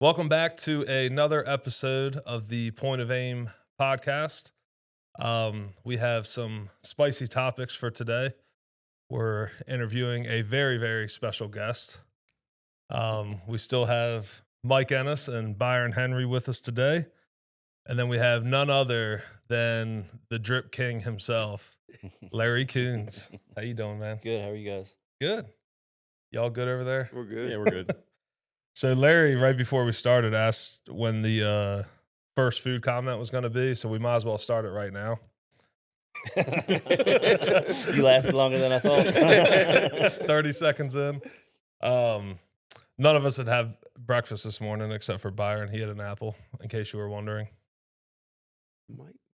Welcome back to another episode of the Point of Aim podcast. We have some spicy topics for today. We're interviewing a very, very special guest. We still have Mike Ennis and Byron Henry with us today. And then we have none other than the Drip King himself, Larry Kouns. How you doing, man? Good. How are you guys? Good. Y'all good over there? We're good. Yeah, we're good. So Larry, right before we started, asked when the first food comment was going to be, so we might as well start it right now. You lasted longer than I thought. 30 seconds in. None of us had breakfast this morning except for Byron. He had an apple, in case you were wondering.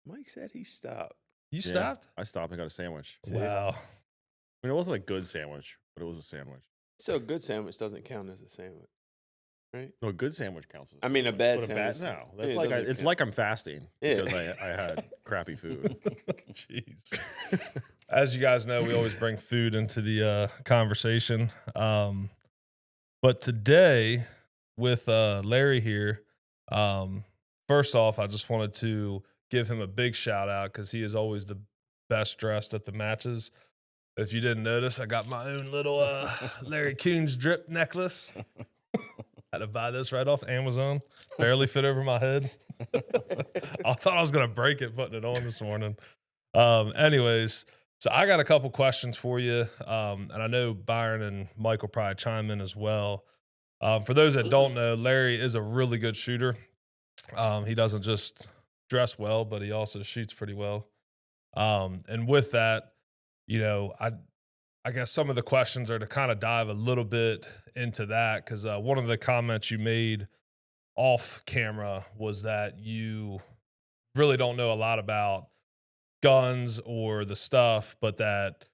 Mike said he stopped. You Yeah, stopped? I stopped and got a sandwich. Wow. I mean, it wasn't a good sandwich, but it was a sandwich. So a good sandwich doesn't count as a sandwich, right? No, a good sandwich counts as I mean, a bad but sandwich. no, Yeah, that's it like doesn't it's count. like I'm fasting Yeah. because I had crappy food. Jeez. As you guys know, we always bring food into the conversation. But today, with Larry here, first off, I just wanted to give him a big shout out because he is always the best dressed at the matches. If you didn't notice, I got my own little Larry Kouns drip necklace. Had to buy this right off Amazon. Barely fit over my head. I thought I was going to break it putting it on this morning. Anyways, so I got a couple questions for you. And I know Byron and Mike will probably chime in as well. For those that don't know, Larry is a really good shooter. He doesn't just dress well, but he also shoots pretty well. And with that, you know, I guess some of the questions are to kind of dive a little bit into that because one of the comments you made off camera was that you really don't know a lot about guns or the stuff, but that,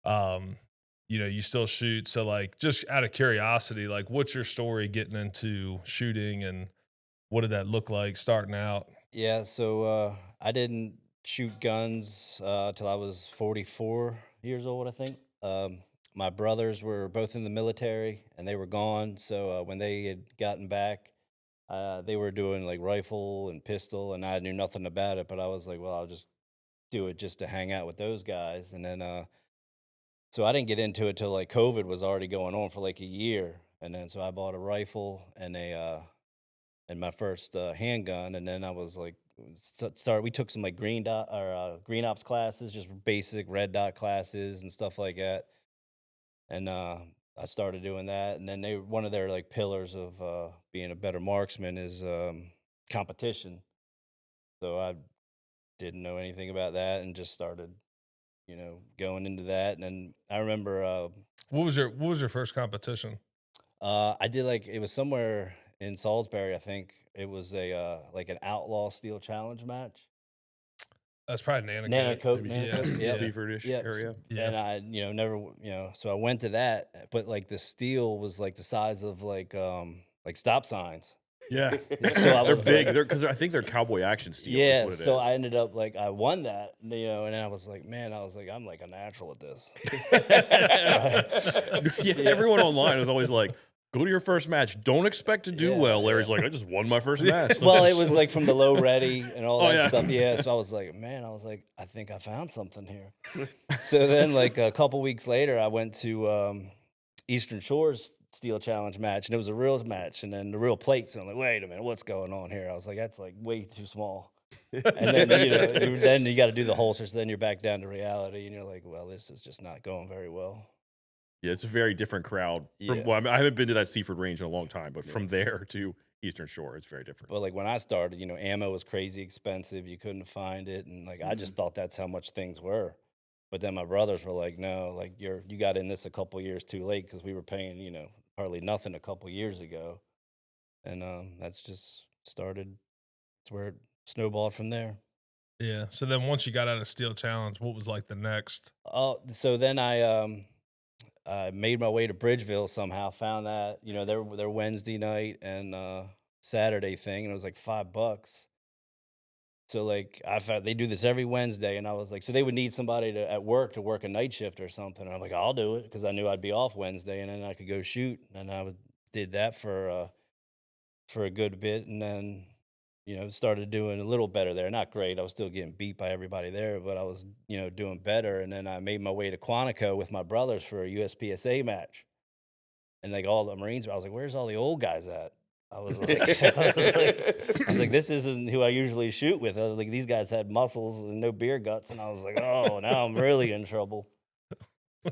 you know, you still shoot. So, like, just out of curiosity, like, what's your story getting into shooting and what did that look like starting out? Yeah. So I didn't shoot guns till I was 44 years old, I think. My brothers were both in the military and they were gone. So when they had gotten back, they were doing like rifle and pistol, and I knew nothing about it. But I was like, well, I'll just do it just to hang out with those guys. And then, so I didn't get into it till like COVID was already going on for like a year. And then so I bought a rifle and and my first handgun, and then I was like, we took some like green ops classes, just basic red dot classes and stuff like that. And I started doing that, and then one of their like pillars of being a better marksman is competition. So I didn't know anything about that and just started, going into that. And then I remember What was your first competition? I did like it was somewhere in Salisbury, I think. It was a like an outlaw steel challenge match. That's probably Nana. Nanacoke, Yeah. Seafordish Yeah. area. Yeah. And I, never, so I went to that, but like the steel was like the size of like stop signs. Yeah, So I they're was big. like- They're because I think they're cowboy action steel. Yeah. is what it So is. I ended up like I won that, and then I was like, man, I'm like a natural at this. Yeah, everyone online is always like, "Go to your first match. Don't expect to do Yeah, well." Larry's yeah. like, "I just won my first match." Well, it was like from the low ready and all Oh, that yeah. stuff. Yeah. So I was like, man, I think I found something here. So then, like a couple weeks later, I went to Eastern Shores Steel Challenge match, and it was a real match, and then the real plates. And I'm like, wait a minute, what's going on here? I was like, that's like way too small. And then then you got to do the holster, so then you're back down to reality, and you're like, well, this is just not going very well. Yeah, it's a very different crowd. Yeah. Well, I mean, I haven't been to that Seaford range in a long time, but from there to Eastern Shore, it's very different. But like when I started, ammo was crazy expensive. You couldn't find it, and like I just thought that's how much things were. But then my brothers were like, "No, like you got in this a couple years too late because we were paying, hardly nothing a couple years ago." And that's just started. It's where it snowballed from there. Yeah. So then once you got out of Steel Challenge, what was like the next? Oh, so then I made my way to Bridgeville somehow. Found that their Wednesday night and Saturday thing, and it was like $5. So like I found they do this every Wednesday, and I was like, so they would need somebody at work to work a night shift or something. And I'm like, I'll do it because I knew I'd be off Wednesday, and then I could go shoot. And I did that for for a good bit, and then started doing a little better there. Not great. I was still getting beat by everybody there, but I was doing better. And then I made my way to Quantico with my brothers for a USPSA match, and like all the Marines, I was like, "Where's all the old guys at?" I was like, I was like, "This isn't who I usually shoot with." I was like, "These guys had muscles and no beer guts," and I was like, "Oh, now I'm really in trouble."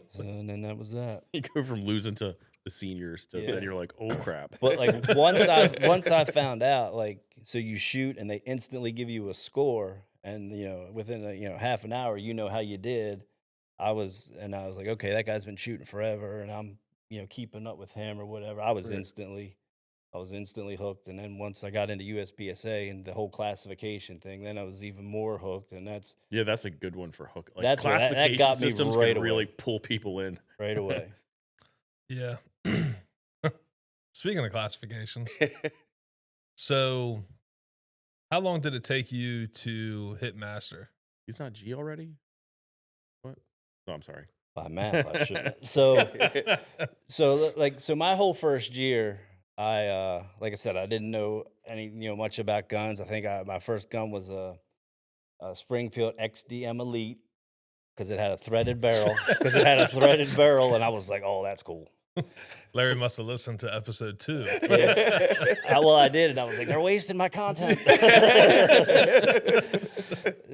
So, and then that was that. You go from losing to the seniors to Yeah. then you're like, oh crap. But like once I found out, like, so you shoot and they instantly give you a score, and within half an hour how you did. I was like, okay, that guy's been shooting forever, and I'm keeping up with him or whatever. I was Right. instantly hooked. And then once I got into USPSA and the whole classification thing, then I was even more hooked. And that's That's a good one for hook. Like That's what- that classification got me systems right can really away. pull people in. right away. Yeah. Speaking of classifications, so how long did it take you to hit master? He's not G already? What? No, I'm sorry. By math, I shouldn't. So my whole first year, I like I said, I didn't know much about guns. I think my first gun was a Springfield XDM Elite because it had a threaded barrel. And I was like, "Oh, that's cool." Larry must have listened to episode 2. Well, I did, and I was like, "They're wasting my content."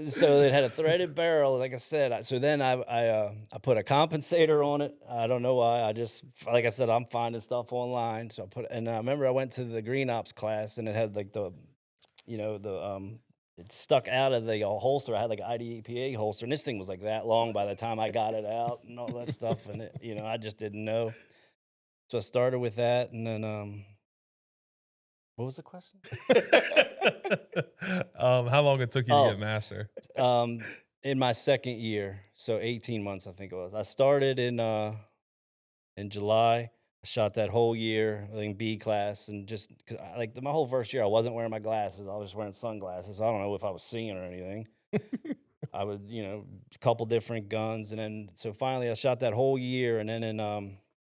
So it had a threaded barrel, like I said. So then I put a compensator on it. I don't know why. I just, like I said, I'm finding stuff online. So and I remember I went to the Green Ops class, and it had like it stuck out of the holster. I had like an IDPA holster, and this thing was like that long by the time I got it out and all that stuff. And I just didn't know. So I started with that, and then what was the question? How long it took you to get master? In my second year, so 18 months, I think it was. I started in July. I shot that whole year, I think B class, and just cause my whole first year, I wasn't wearing my glasses. I was just wearing sunglasses. I don't know if I was seeing or anything. I would, a couple different guns, and then so finally I shot that whole year, and then in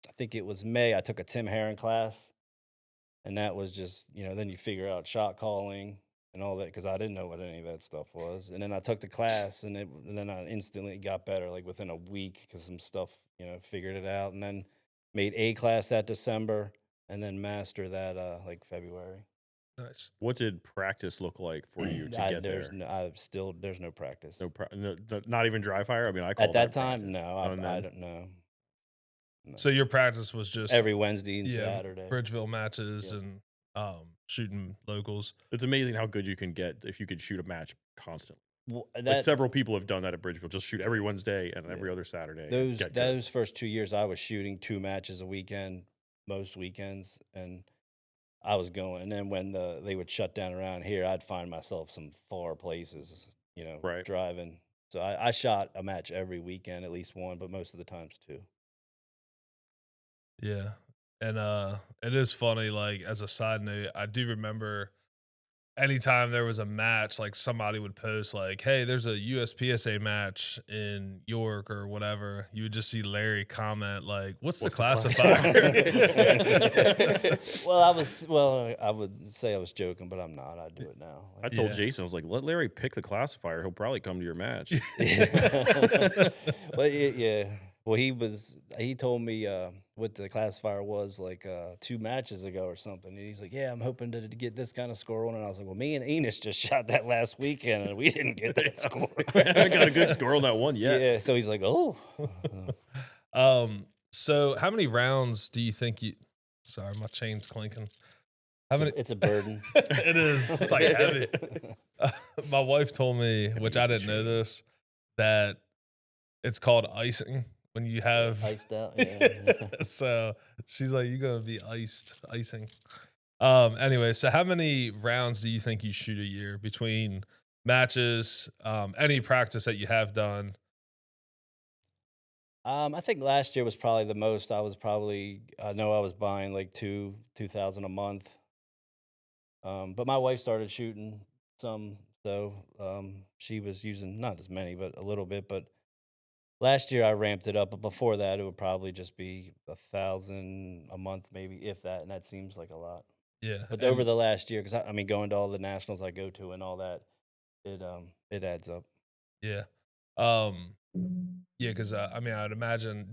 I think it was May, I took a Tim Herron class, and that was just then you figure out shot calling and all that, because I didn't know what any of that stuff was. And then I took the class, and then I instantly got better, like within a week, because some stuff figured it out, and then made A class that December, and then master that like February. Nice. What did practice look like for you to get there? There's no practice. No, not even dry fire? I mean, I call At that time, practice. no, I don't know. No. So your practice was just every Wednesday and Saturday. Bridgeville matches and shooting locals. It's amazing how good you can get if you could shoot a match constantly. Well, like several people have done that at Bridgeville. Just shoot every Wednesday and every other Saturday. Those first 2 years, I was shooting 2 matches a weekend, most weekends, and I was going. And then when they would shut down around here, I'd find myself some far places, Right. driving. So I shot a match every weekend, at least one, but most of the times 2. Yeah. And it is funny, like, as a side note, I do remember anytime there was a match, like somebody would post like, "Hey, there's a USPSA match in York or whatever." You would just see Larry comment like, "What's the classifier?" I would say I was joking, but I'm not. I'd do it now. I told Jason, I was like, let Larry pick the classifier. He'll probably come to your match. But yeah. Well, he told me what the classifier was like 2 matches ago or something. And he's like, "Yeah, I'm hoping to get this kind of score on." And I was like, "Well, me and Enos just shot that last weekend, and we didn't get that score." I got a good score on that one yet. Yeah. So he's like, "Oh." So how many rounds do you think you? Sorry, my chain's clinking. How many? It's a burden. It is. It's like heavy. My wife told me, which I didn't know this, that it's called icing. When you have iced out, yeah. So she's like, "You're gonna be icing." Anyway, so how many rounds do you think you shoot a year between matches, any practice that you have done? I think last year was probably the most. I know I was buying like 2,000 a month. But my wife started shooting some, so she was using not as many, but a little bit. But last year I ramped it up, but before that it would probably just be 1,000 a month, maybe, if that, and that seems like a lot. Yeah. But And over the last year, because I mean, going to all the nationals I go to and all that, it adds up. yeah. Yeah, because I mean, I'd imagine.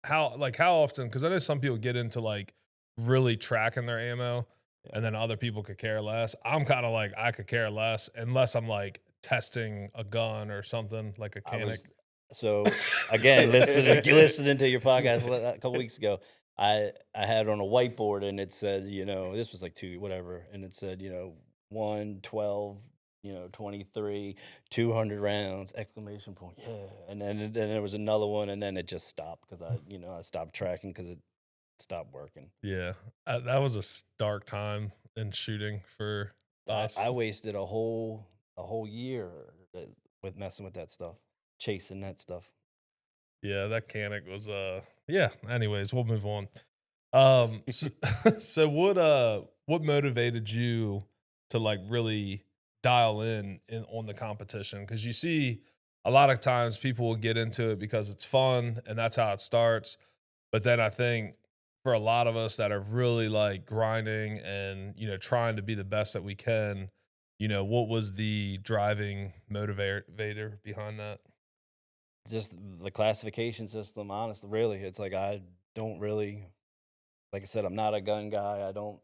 How often? Because I know some people get into like really tracking their ammo, Yeah. and then other people could care less. I'm kind of like I could care less unless I'm like testing a gun or something like a I canic. was so again listening to your podcast a couple weeks ago. I had on a whiteboard and it said, this was like two whatever, and it said, 1, 12, 23, 200 rounds, exclamation point, yeah. And then there was another one, and then it just stopped because I stopped tracking because it stopped working. Yeah, that was a stark time in shooting for us. I wasted a whole year with messing with that stuff, chasing that stuff. Yeah, that canic was yeah. Anyways, we'll move on. So, so what motivated you to like really dial in on the competition? Because you see a lot of times people will get into it because it's fun and that's how it starts. But then I think for a lot of us that are really like grinding and trying to be the best that we can, what was the driving motivator behind that? Just the classification system, honestly, really. It's like I don't really, like I said, I'm not a gun guy. I don't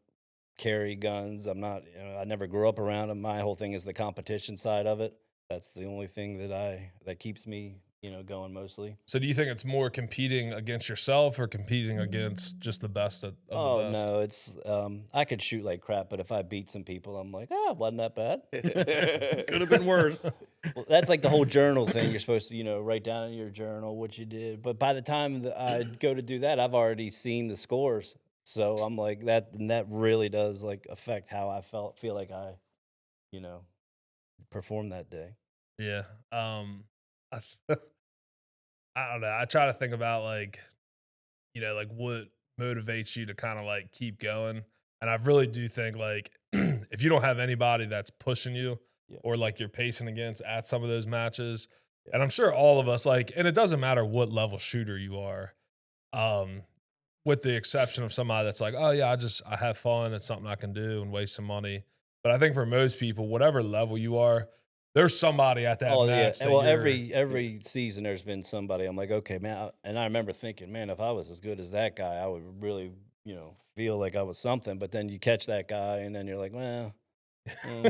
carry guns. I'm not, I never grew up around them. My whole thing is the competition side of it. That's the only thing that keeps me, going mostly. So do you think it's more competing against yourself or competing against just the best of the Oh best? no, it's I could shoot like crap, but if I beat some people, I'm like, wasn't that bad. Could have been worse. Well, that's like the whole journal thing. You're supposed to, write down in your journal what you did. But by the time that I go to do that, I've already seen the scores. So I'm like that, and that really does like affect how I feel like I, you know, performed that day. Yeah. I, I don't know. I try to think about like, like what motivates you to kind of like keep going. And I really do think like if you don't have anybody that's pushing you Yeah. or like you're pacing against at some of those matches, Yeah. and I'm sure all of us like, and it doesn't matter what level shooter you are, um, with the exception of somebody that's like, oh yeah, I have fun. It's something I can do and waste some money. But I think for most people, whatever level you are, there's somebody at that Oh yeah. match. That Well, you're, every season there's been somebody. I'm like, okay, man. And I remember thinking, man, if I was as good as that guy, I would really, feel like I was something. But then you catch that guy, and then you're like, well. And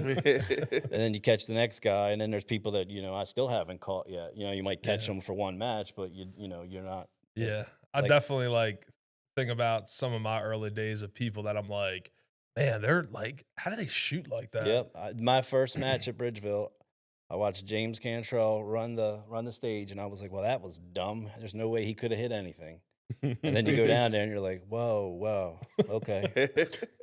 then you catch the next guy, and then there's people that I still haven't caught yet. You might catch Yeah. them for one match, but you're not. Yeah. I Like- definitely like think about some of my early days of people that I'm like, man, they're like, how do they shoot like that? Yep. My first match at Bridgeville, I watched James Cantrell run the stage, and I was like, well, that was dumb. There's no way he could have hit anything. And then you go down there, and you're like, whoa, okay,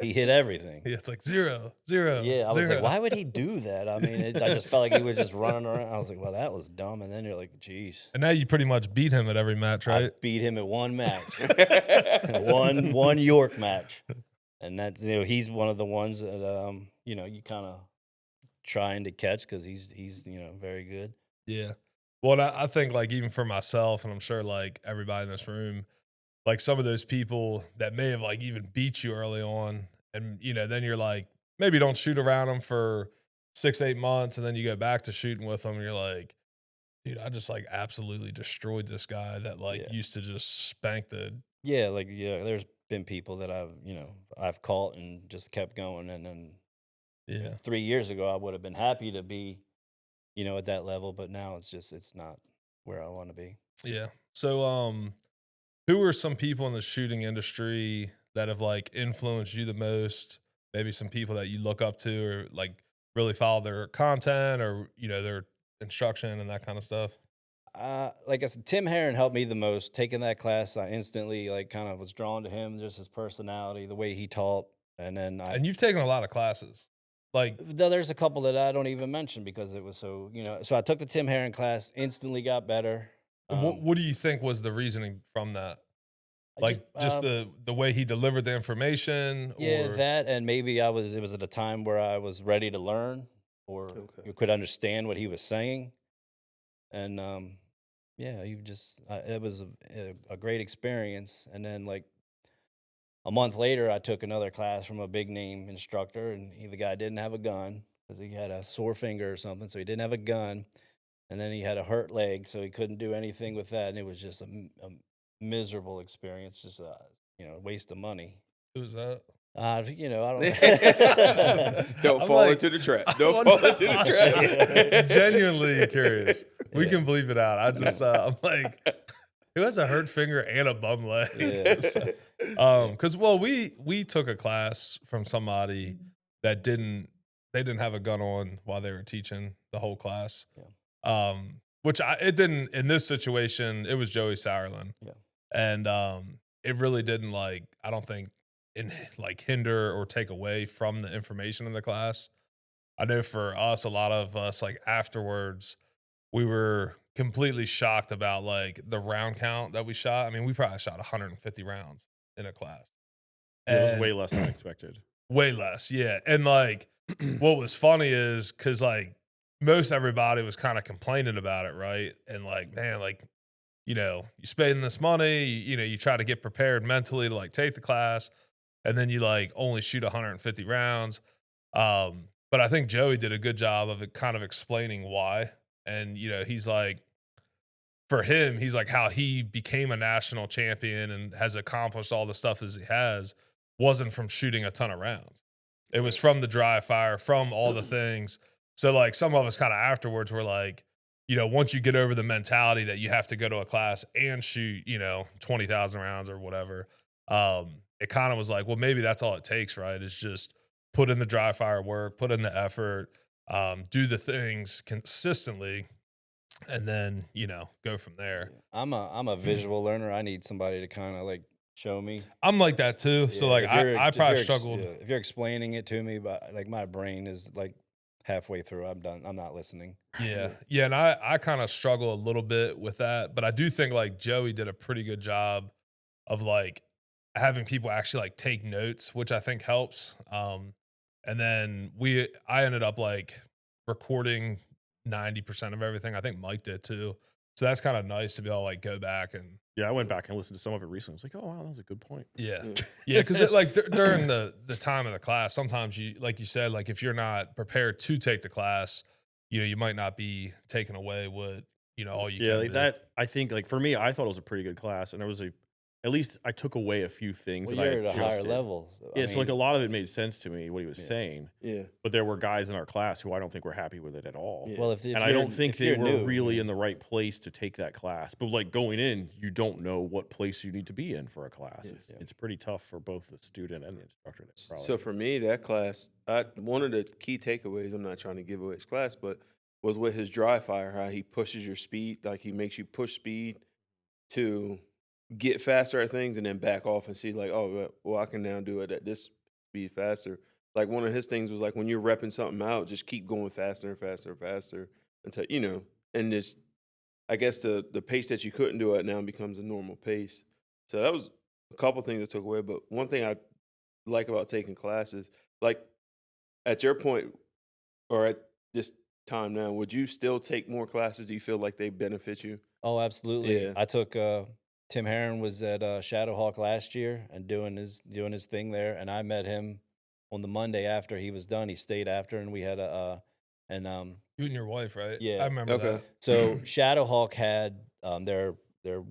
he hit everything. Yeah, it's like 0, 0. Yeah, I was 0. like, why would he do that? I mean, I just felt like he was just running around. I was like, well, that was dumb. And then you're like, geez. And now you pretty much beat him at every match, right? I beat him at one match, one York match, and that's he's one of the ones that you kind of trying to catch because he's very good. Yeah. Well, I think like even for myself, and I'm sure like everybody in this room, like some of those people that may have like even beat you early on, and then you're like maybe don't shoot around them for 6-8 months, and then you go back to shooting with them, and you're like, dude, I just like absolutely destroyed this guy that like Yeah. used to just spank the. Yeah, there's been people that I've caught and just kept going, and then Yeah. 3 years ago I would have been happy to be at that level, but now it's not where I want to be. Yeah. So, who are some people in the shooting industry that have like influenced you the most? Maybe some people that you look up to or like really follow their content or, their instruction and that kind of stuff. Like I said, Tim Herron helped me the most. Taking that class, I instantly like kind of was drawn to him, just his personality, the way he taught, and then And you've taken a lot of classes. Like, there's a couple that I don't even mention because it was so So I took the Tim Herron class, instantly got better. what do you think was the reasoning from that? Like just the way he delivered the information, Yeah, or that, and maybe it was at a time where I was ready to learn or Okay. could understand what he was saying, and yeah, it was a great experience. And then like a month later, I took another class from a big name instructor, and the guy didn't have a gun because he had a sore finger or something, so he didn't have a gun. And then he had a hurt leg, so he couldn't do anything with that, and it was just a miserable experience, just a waste of money. Who was that? I don't. Don't I'm fall like, into the trap. I Don't wanna- fall into the trap. Genuinely curious. We Yeah. can bleep it out. I just I'm like, who has a hurt finger and a bum leg? Yeah. Because we took a class from somebody that didn't have a gun on while they were teaching the whole class. Yeah. Which it didn't in this situation. It was Joey Sauerland. Yeah. And it really didn't I don't think hinder or take away from the information in the class. I know for us, a lot of us afterwards, we were completely shocked about the round count that we shot. I mean, we probably shot 150 rounds in a class. It was And way less than expected. way less, yeah. And what was funny is because most everybody was kind of complaining about it, right? And man, you spend this money, you try to get prepared mentally to take the class, and then you only shoot 150 rounds. But I think Joey did a good job of it kind of explaining why. And, he's for him, he's how he became a national champion and has accomplished all the stuff as he has wasn't from shooting a ton of rounds. It was from the dry fire, from all the things. So some of us kind of afterwards were once you get over the mentality that you have to go to a class and shoot, 20,000 rounds or whatever, it kind of was well, maybe that's all it takes, right? Is just put in the dry fire work, put in the effort, do the things consistently, and then, go from there. I'm a visual learner. I need somebody to kind of show me. I'm like that too. So Yeah, I probably if struggled. if you're explaining it to me, but my brain is halfway through. I'm done. I'm not listening. Yeah. Yeah. And I kind of struggle a little bit with that, but I do think Joey did a pretty good job of having people actually take notes, which I think helps. And then I ended up recording 90% of everything. I think Mike did too. So that's kind of nice to be able to go back and. Yeah, I went back and listened to some of it recently. I was oh, wow, that was a good point. Yeah. Yeah. Cause during the time of the class, sometimes you said, if you're not prepared to take the class, you might not be taking away what, all you can do. That, I think for me, I thought it was a pretty good class, and there was at least I took away a few things Well, that I you're at a higher adjusted. level. Yeah, so a lot of it made sense to me what he was saying. Yeah. But there were guys in our class who I don't think were happy with it at all. Yeah. Well, if And I don't think they were new, really in the right place to take that class. But going in, you don't know what place you need to be in for a class. Yeah. It's pretty tough for both the student and the instructor. So for me, that class, one of the key takeaways, I'm not trying to give away his class, but was with his dry fire, how he pushes your speed, he makes you push speed to get faster at things and then back off and see oh, well, I can now do it at this speed faster. One of his things was when you're repping something out, just keep going faster and faster and faster until, and just, I guess the pace that you couldn't do it now becomes a normal pace. So that was a couple things I took away. But one thing I like about taking classes, at your point or at this time now, would you still take more classes? Do you feel like they benefit you? Oh, absolutely. Yeah. I took Tim Herron was at Shadowhawk last year and doing his thing there, and I met him on the Monday after he was done. He stayed after, and we had You and your wife, right? Yeah. I remember that. So Shadowhawk had their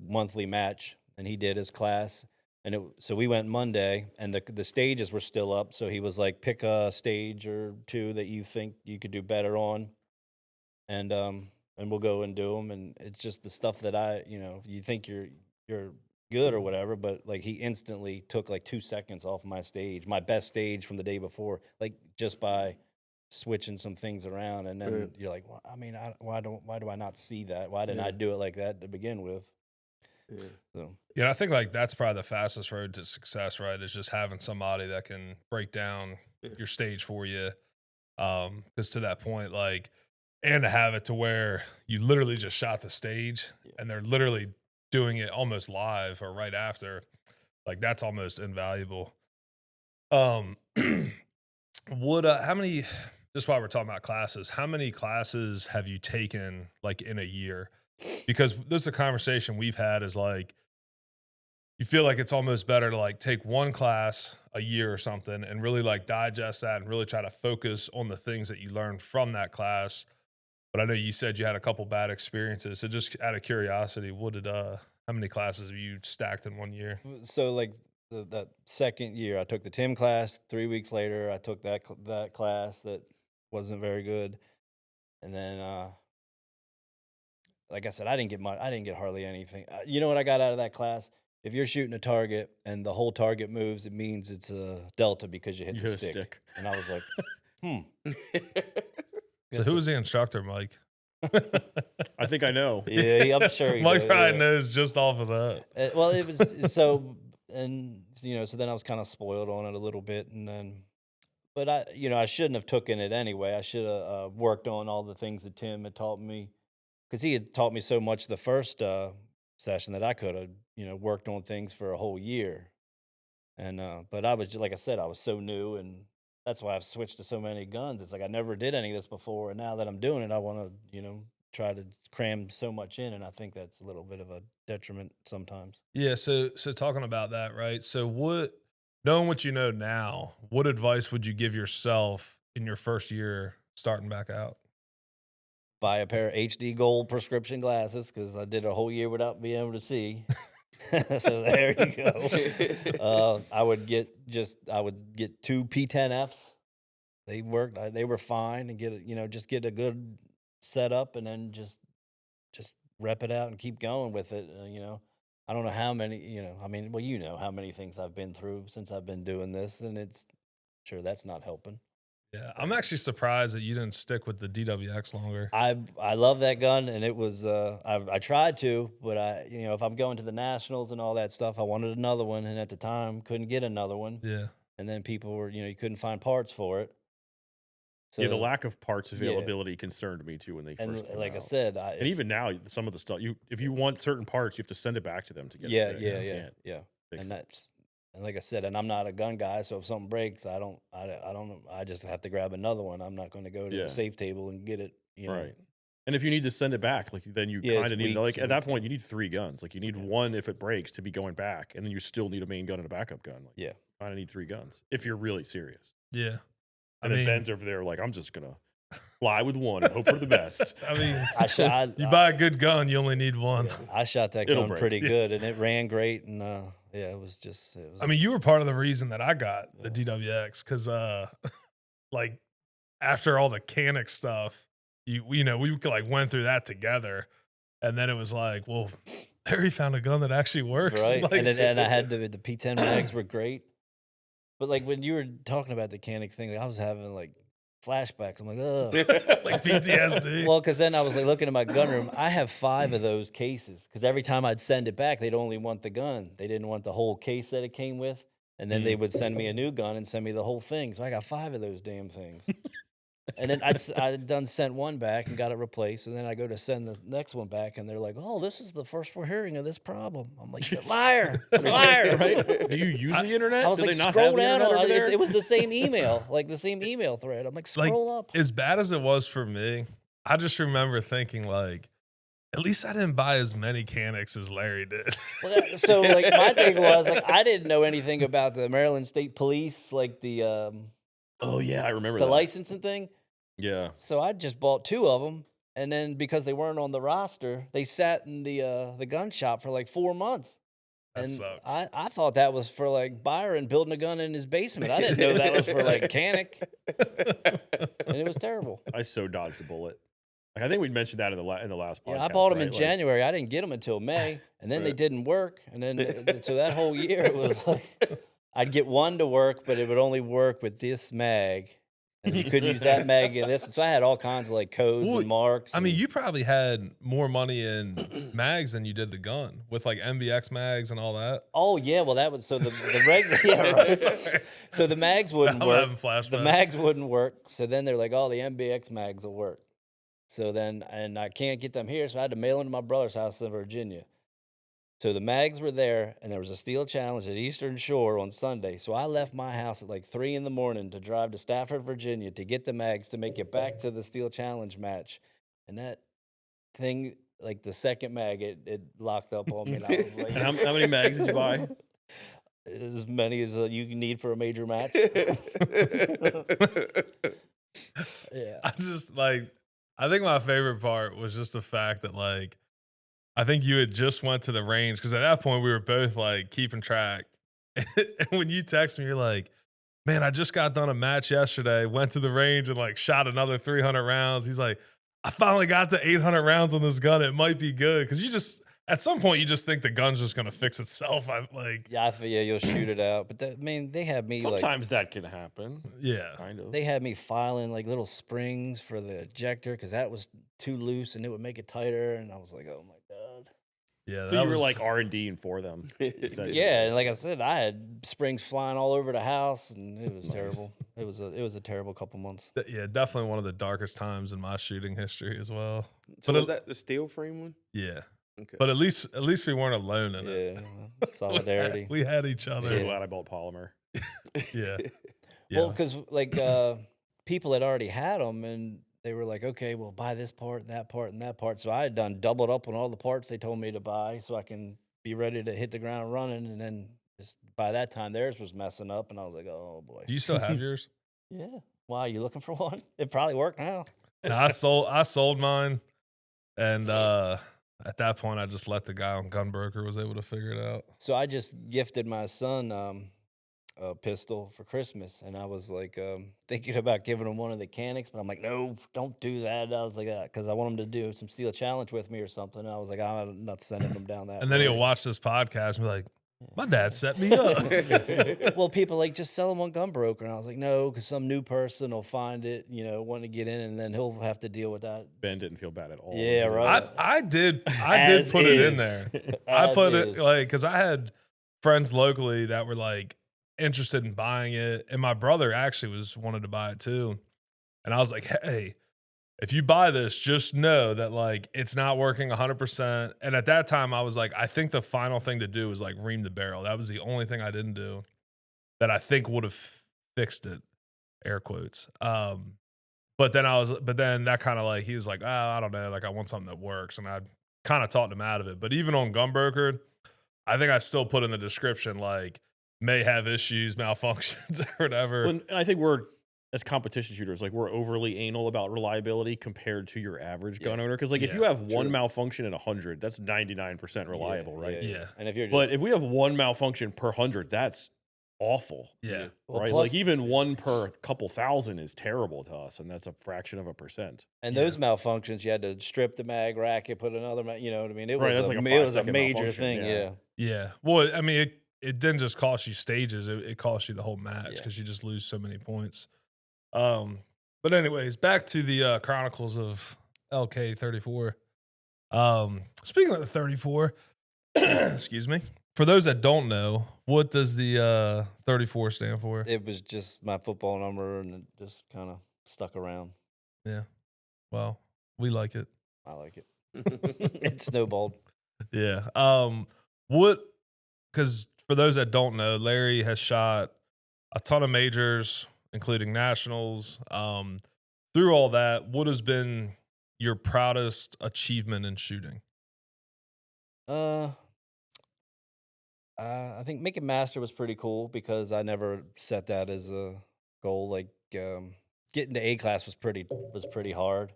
monthly match, and he did his class. And so we went Monday, and the stages were still up. So he was pick a stage or two that you think you could do better on, and we'll go and do them. And it's just the stuff that you think you're good or whatever, but he instantly took 2 seconds off my stage, my best stage from the day before, just by switching some things around. And then you're well, I mean, why do I not see that? Why didn't I do it like that to begin with? Yeah. So Yeah, I think that's probably the fastest road to success, right? Is just having somebody that can break down your stage for you. Because to that point, and to have it to where you literally just shot the stage and they're literally doing it almost live or right after, that's almost invaluable. How many, just while we're talking about classes, how many classes have you taken in a year? Because this is a conversation we've had is you feel like it's almost better to like take one class a year or something and really like digest that and really try to focus on the things that you learned from that class. But I know you said you had a couple bad experiences. So just out of curiosity, how many classes have you stacked in 1 year? So like that second year, I took the Tim class. 3 weeks later, I took that class that wasn't very good, and then like I said, I didn't get hardly anything. You know what I got out of that class? If you're shooting a target and the whole target moves, it means it's a delta because you hit You the hit a stick. stick. And I was like, So who was the instructor, Mike? I think I know. Yeah, I'm sure he Mike knows, probably yeah. knows just off of that. Well, it was so, and so then I was kind of spoiled on it a little bit, and then, but I shouldn't have taken it anyway. I should have worked on all the things that Tim had taught me, because he had taught me so much the first session that I could have, worked on things for a whole year. And but I was like I said, I was so new, and that's why I've switched to so many guns. It's like I never did any of this before, and now that I'm doing it, I want to try to cram so much in, and I think that's a little bit of a detriment sometimes. Yeah, so talking about that, right? So knowing what you know now, what advice would you give yourself in your first year starting back out? Buy a pair of HD gold prescription glasses, because I did a whole year without being able to see. So there you go. I would get 2 P10Fs. They worked. They were fine, and just get a good setup, and then just rep it out and keep going with it. I don't know how many. I mean, well, how many things I've been through since I've been doing this, and it's sure that's not helping. Yeah, I'm actually surprised that you didn't stick with the DWX longer. I love that gun, and it was I tried to, but if I'm going to the nationals and all that stuff, I wanted another one, and at the time couldn't get another one. Yeah. And then people were you couldn't find parts for it. So Yeah, the lack of parts availability concerned me too when they and first came like I out. said, And even now, some of the stuff if you want certain parts, you have to send it back to them to get yeah, it fixed. yeah, You yeah, can't yeah. fix And it. and like I said, and I'm not a gun guy, so if something breaks, I don't I just have to grab another one. I'm not going to go to Yeah. the safe table and get it. Right. And if you need to send it back, like then you Yeah, kind it's of need weeks at and that weeks, point you need 3 guns. Like you need one if it breaks to be going back, and then you still need a main gun and a backup gun. Like Yeah. kind of need 3 guns if you're really serious. Yeah. And then Ben's over there like, I'm just gonna fly with one and hope for the best. I mean, you buy a good gun, you only need one. I shot that It'll gun break. pretty good, and it ran great, and it was just. It was. I mean, you were part of the reason that I got the DWX because, like, after all the Canic stuff, we like went through that together, and then it was like, well, Larry found a gun that actually works, right? Like, and I had the P10 mags were great, but like when you were talking about the Canic thing, like, I was having like flashbacks. I'm like, ugh. like PTSD. Well, because then I was like looking at my gun room. I have 5 of those cases, because every time I'd send it back, they'd only want the gun. They didn't want the whole case that it came with. And then they would send me a new gun and send me the whole thing. So I got 5 of those damn things. And then I'd done sent one back and got it replaced. And then I go to send the next one back, and they're like, oh, this is the first we're hearing of this problem. I'm like, liar, liar. Right? Do you use the internet? I was Do like, they not scroll have the down. internet over there? It was the same email, like the same email thread. I'm like, scroll up. As bad as it was for me, I just remember thinking, like, at least I didn't buy as many Canics as Larry did. Well, so like my thing was like I didn't know anything about the Maryland State Police, like the Oh yeah, I remember the that. licensing thing. Yeah. So I just bought 2 of them, and then because they weren't on the roster, they sat in the gun shop for like 4 months. That And sucks. I thought that was for like Byron building a gun in his basement. I didn't know that was for like Canic, and it was terrible. I so dodged the bullet. Like I think we mentioned that in the last podcast. Yeah, I bought them in right? Like, January. I didn't get them until May, and then they Right. didn't work. And then so that whole year it was like I'd get one to work, but it would only work with this mag, and you couldn't use that mag in this. So I had all kinds of like codes Well, and marks. I mean, and- you probably had more money in mags than you did the gun with like MBX mags and all that. Oh yeah, well that was so the regular yeah, right. So the mags wouldn't I'm work. having flashbacks. The mags wouldn't work. So then they're like, oh, the MBX mags will work. So then, and I can't get them here, so I had to mail them to my brother's house in Virginia. So the mags were there, and there was a steel challenge at Eastern Shore on Sunday. So I left my house at like 3 in the morning to drive to Stafford, Virginia to get the mags to make it back to the steel challenge match. And that thing like the second mag, it locked up on me, and I was like, And how many mags did you buy? as many as you need for a major match. Yeah. I just like, I think my favorite part was just the fact that like, I think you had just went to the range because at that point we were both like keeping track. And when you text me, you're like, man, I just got done a match yesterday, went to the range and like shot another 300 rounds. He's like, I finally got to 800 rounds on this gun. It might be good. Cause you just, at some point, you just think the gun's just going to fix itself. I like, Yeah, I feel you'll shoot it out. But I mean, they had me like Sometimes that can happen. yeah. Kind of. they had me filing like little springs for the ejector because that was too loose and it would make it tighter. And I was like, oh my god. Yeah. So that you were was- like R&Ding for them. essentially. Yeah, and like I said, I had springs flying all over the house, and it was terrible. It was a terrible couple months. yeah, definitely one of the darkest times in my shooting history as well. So But was that the steel frame one? Yeah. Okay. But at least we weren't alone in it. Yeah, solidarity. We had each So other. glad I bought polymer. Yeah. Well, because like people had already had them, and they were like, okay, well, buy this part and that part and that part. So I had done doubled up on all the parts they told me to buy, so I can be ready to hit the ground running. And then just by that time, theirs was messing up, and I was like, oh boy. Do you still have yours? Yeah. Why, you looking for one? It probably worked now. No, I sold mine, and at that point, I just let the guy on Gunbroker was able to figure it out. So I just gifted my son a pistol for Christmas, and I was like thinking about giving him one of the Canics, but I'm like, no, don't do that. I was like, because I want him to do some steel challenge with me or something. And I was like, I'm not sending him down that. And then he'll road. watch this podcast and be like, "My dad set me up." Well, people like just sell him on Gunbroker, and I was like, no, because some new person will find it, want to get in, and then he'll have to deal with that. Ben didn't feel bad at all. Yeah, right. I did As put it in is. there. I As put is. it like because I had friends locally that were like interested in buying it, and my brother actually wanted to buy it too. And I was like, hey, if you buy this, just know that like it's not working 100%. And at that time, I was like, I think the final thing to do was like ream the barrel. That was the only thing I didn't do that I think would have fixed it. Air quotes. But then that kind of like he was like, oh, I don't know, like I want something that works, and I kind of talked him out of it. But even on Gunbroker, I think I still put in the description like may have issues, malfunctions, or whatever. And I think we're, as competition shooters, like we're overly anal about reliability compared to your average gun owner. Because like if Yeah, you have one true. malfunction in 100, that's 99% reliable, right? Yeah. And if you're just, But if we have one malfunction per 100, that's awful. Yeah. well, Right? plus- Like even one per couple thousand is terrible to us, and that's a fraction of a percent. And Yeah. those malfunctions, you had to strip the mag racket, put another mag. You know what I mean? It Right, was that's a, like a it was a 5-second major malfunction, thing. yeah. Yeah. Yeah. Well, I mean, it didn't just cost you stages; it cost you the whole match Yeah. because you just lose so many points. But anyways, back to the Chronicles of LK34. Speaking of the 34, excuse me. For those that don't know, what does the 34 stand for? It was just my football number, and it just kind of stuck around. Yeah. Well, we like it. I like it. It snowballed. Yeah. Because for those that don't know, Larry has shot a ton of majors, including nationals. Through all that, what has been your proudest achievement in shooting? I think making master was pretty cool because I never set that as a goal. Like getting to A class was pretty hard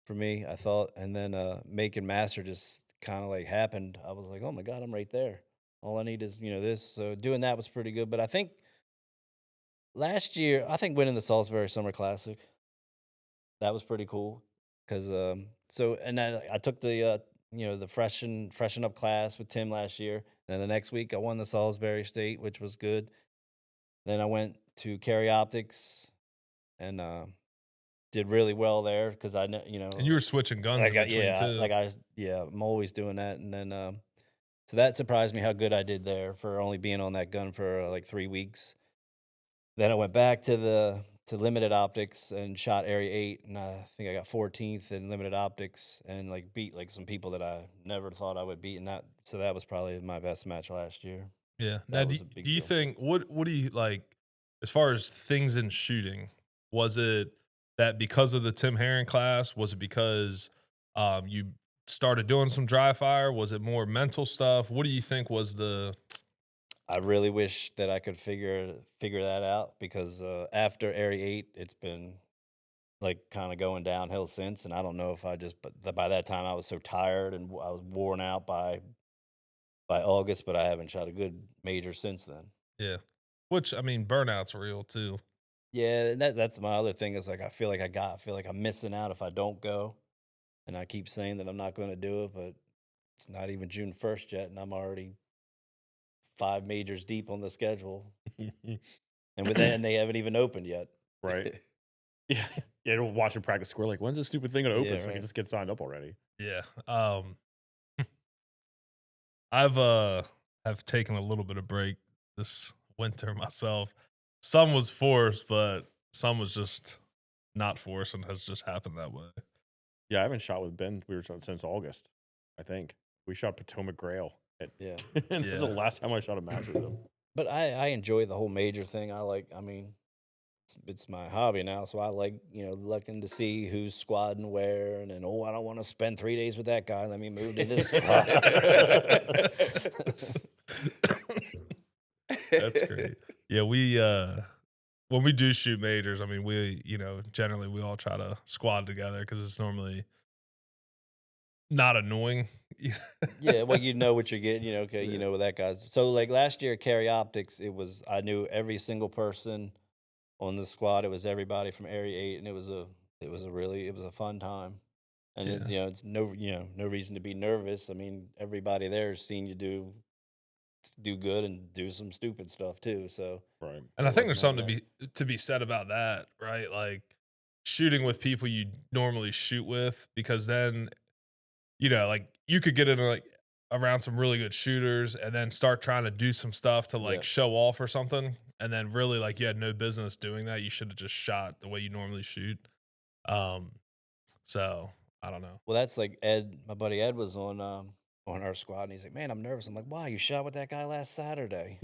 for me, I thought, and then making master just kind of like happened. I was like, oh my god, I'm right there. All I need is this. So doing that was pretty good. But I think last year, I think winning the Salisbury Summer Classic, that was pretty cool because and I took the the freshen up class with Tim last year. Then the next week I won the Salisbury State, which was good. Then I went to Carry Optics and did really well there because I know And you were switching guns in between too. I'm always doing that. And then so that surprised me how good I did there for only being on that gun for like 3 weeks. Then I went back to limited optics and shot area 8, and I think I got 14th in limited optics and like beat like some people that I never thought I would beat, and that was probably my best match last year. Yeah. That Now, was a big do you deal. think what do you like as far as things in shooting? Was it that because of the Tim Herron class? Was it because you started doing some dry fire? Was it more mental stuff? What do you think was the I really wish that I could figure that out because after Area 8, it's been like kind of going downhill since, and I don't know if I just but by that time I was so tired and I was worn out by August, but I haven't shot a good major since then. yeah? Which I mean, burnout's real too. Yeah, and that's my other thing is like I feel like I'm missing out if I don't go, and I keep saying that I'm not going to do it, but it's not even June 1st yet, and I'm already 5 majors deep on the schedule, and with that, and they haven't even opened yet. Right. Yeah. Yeah. We'll watch him practice score. Like, when's this stupid thing going to open Yeah, so I can right. just get signed up already? Yeah. I've have taken a little bit of break this winter myself. Some was forced, but some was just not forced and has just happened that way. Yeah. I haven't shot with Ben. We were shot since August, I think. We shot Potomac Grail. Yeah. And this is the Yeah. last time I shot a match with him. But I enjoy the whole major thing. I mean, it's my hobby now, so I like, looking to see who's squadding where, and then, oh, I don't want to spend 3 days with that guy. Let me move to this squad. That's great. Yeah, we when we do shoot majors, I mean, we generally we all try to squad together because it's normally not annoying. Yeah, well, you know what you're getting, okay, Yeah. you know what that guy's. So like last year at Carry Optics, I knew every single person on the squad. It was everybody from Area 8, and it was a fun time. And Yeah. it's no reason to be nervous. I mean, everybody there has seen you do good and do some stupid stuff too. So Right. And I it think there's wasn't something that. to be said about that, right? Like shooting with people you normally shoot with, because then like you could get in like around some really good shooters and then start trying to do some stuff to like Yeah. show off or something, and then really like you had no business doing that. You should have just shot the way you normally shoot. Um, so I don't know. Well, that's like Ed, my buddy Ed was on our squad, and he's like, "Man, I'm nervous." I'm like, "Why? You shot with that guy last Saturday."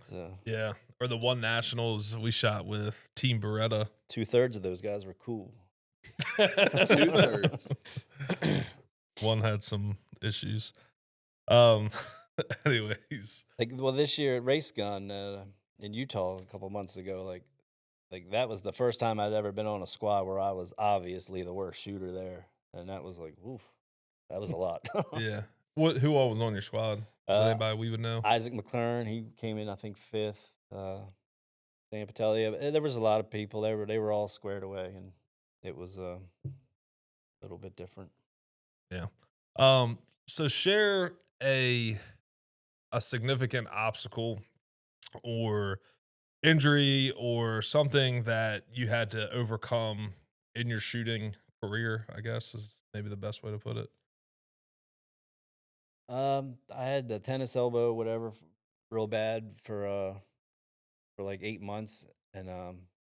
So Yeah, or the one nationals we shot with Team Beretta. 2/3 of those guys were cool. 2/3. One had some issues. Anyways, Like, well, this year at Race Gun in Utah a couple months ago, like that was the first time I'd ever been on a squad where I was obviously the worst shooter there, and that was like, oof, that was a lot. yeah. Who all was on your squad? Is it Uh, anybody we would know? Isaac McLaren, he came in, I think, 5th. Dan Patelia, there was a lot of people. They were all squared away, and it was a little bit different. Yeah. So share a significant obstacle or injury or something that you had to overcome in your shooting career, I guess is maybe the best way to put it. I had the tennis elbow, whatever, real bad for like 8 months, and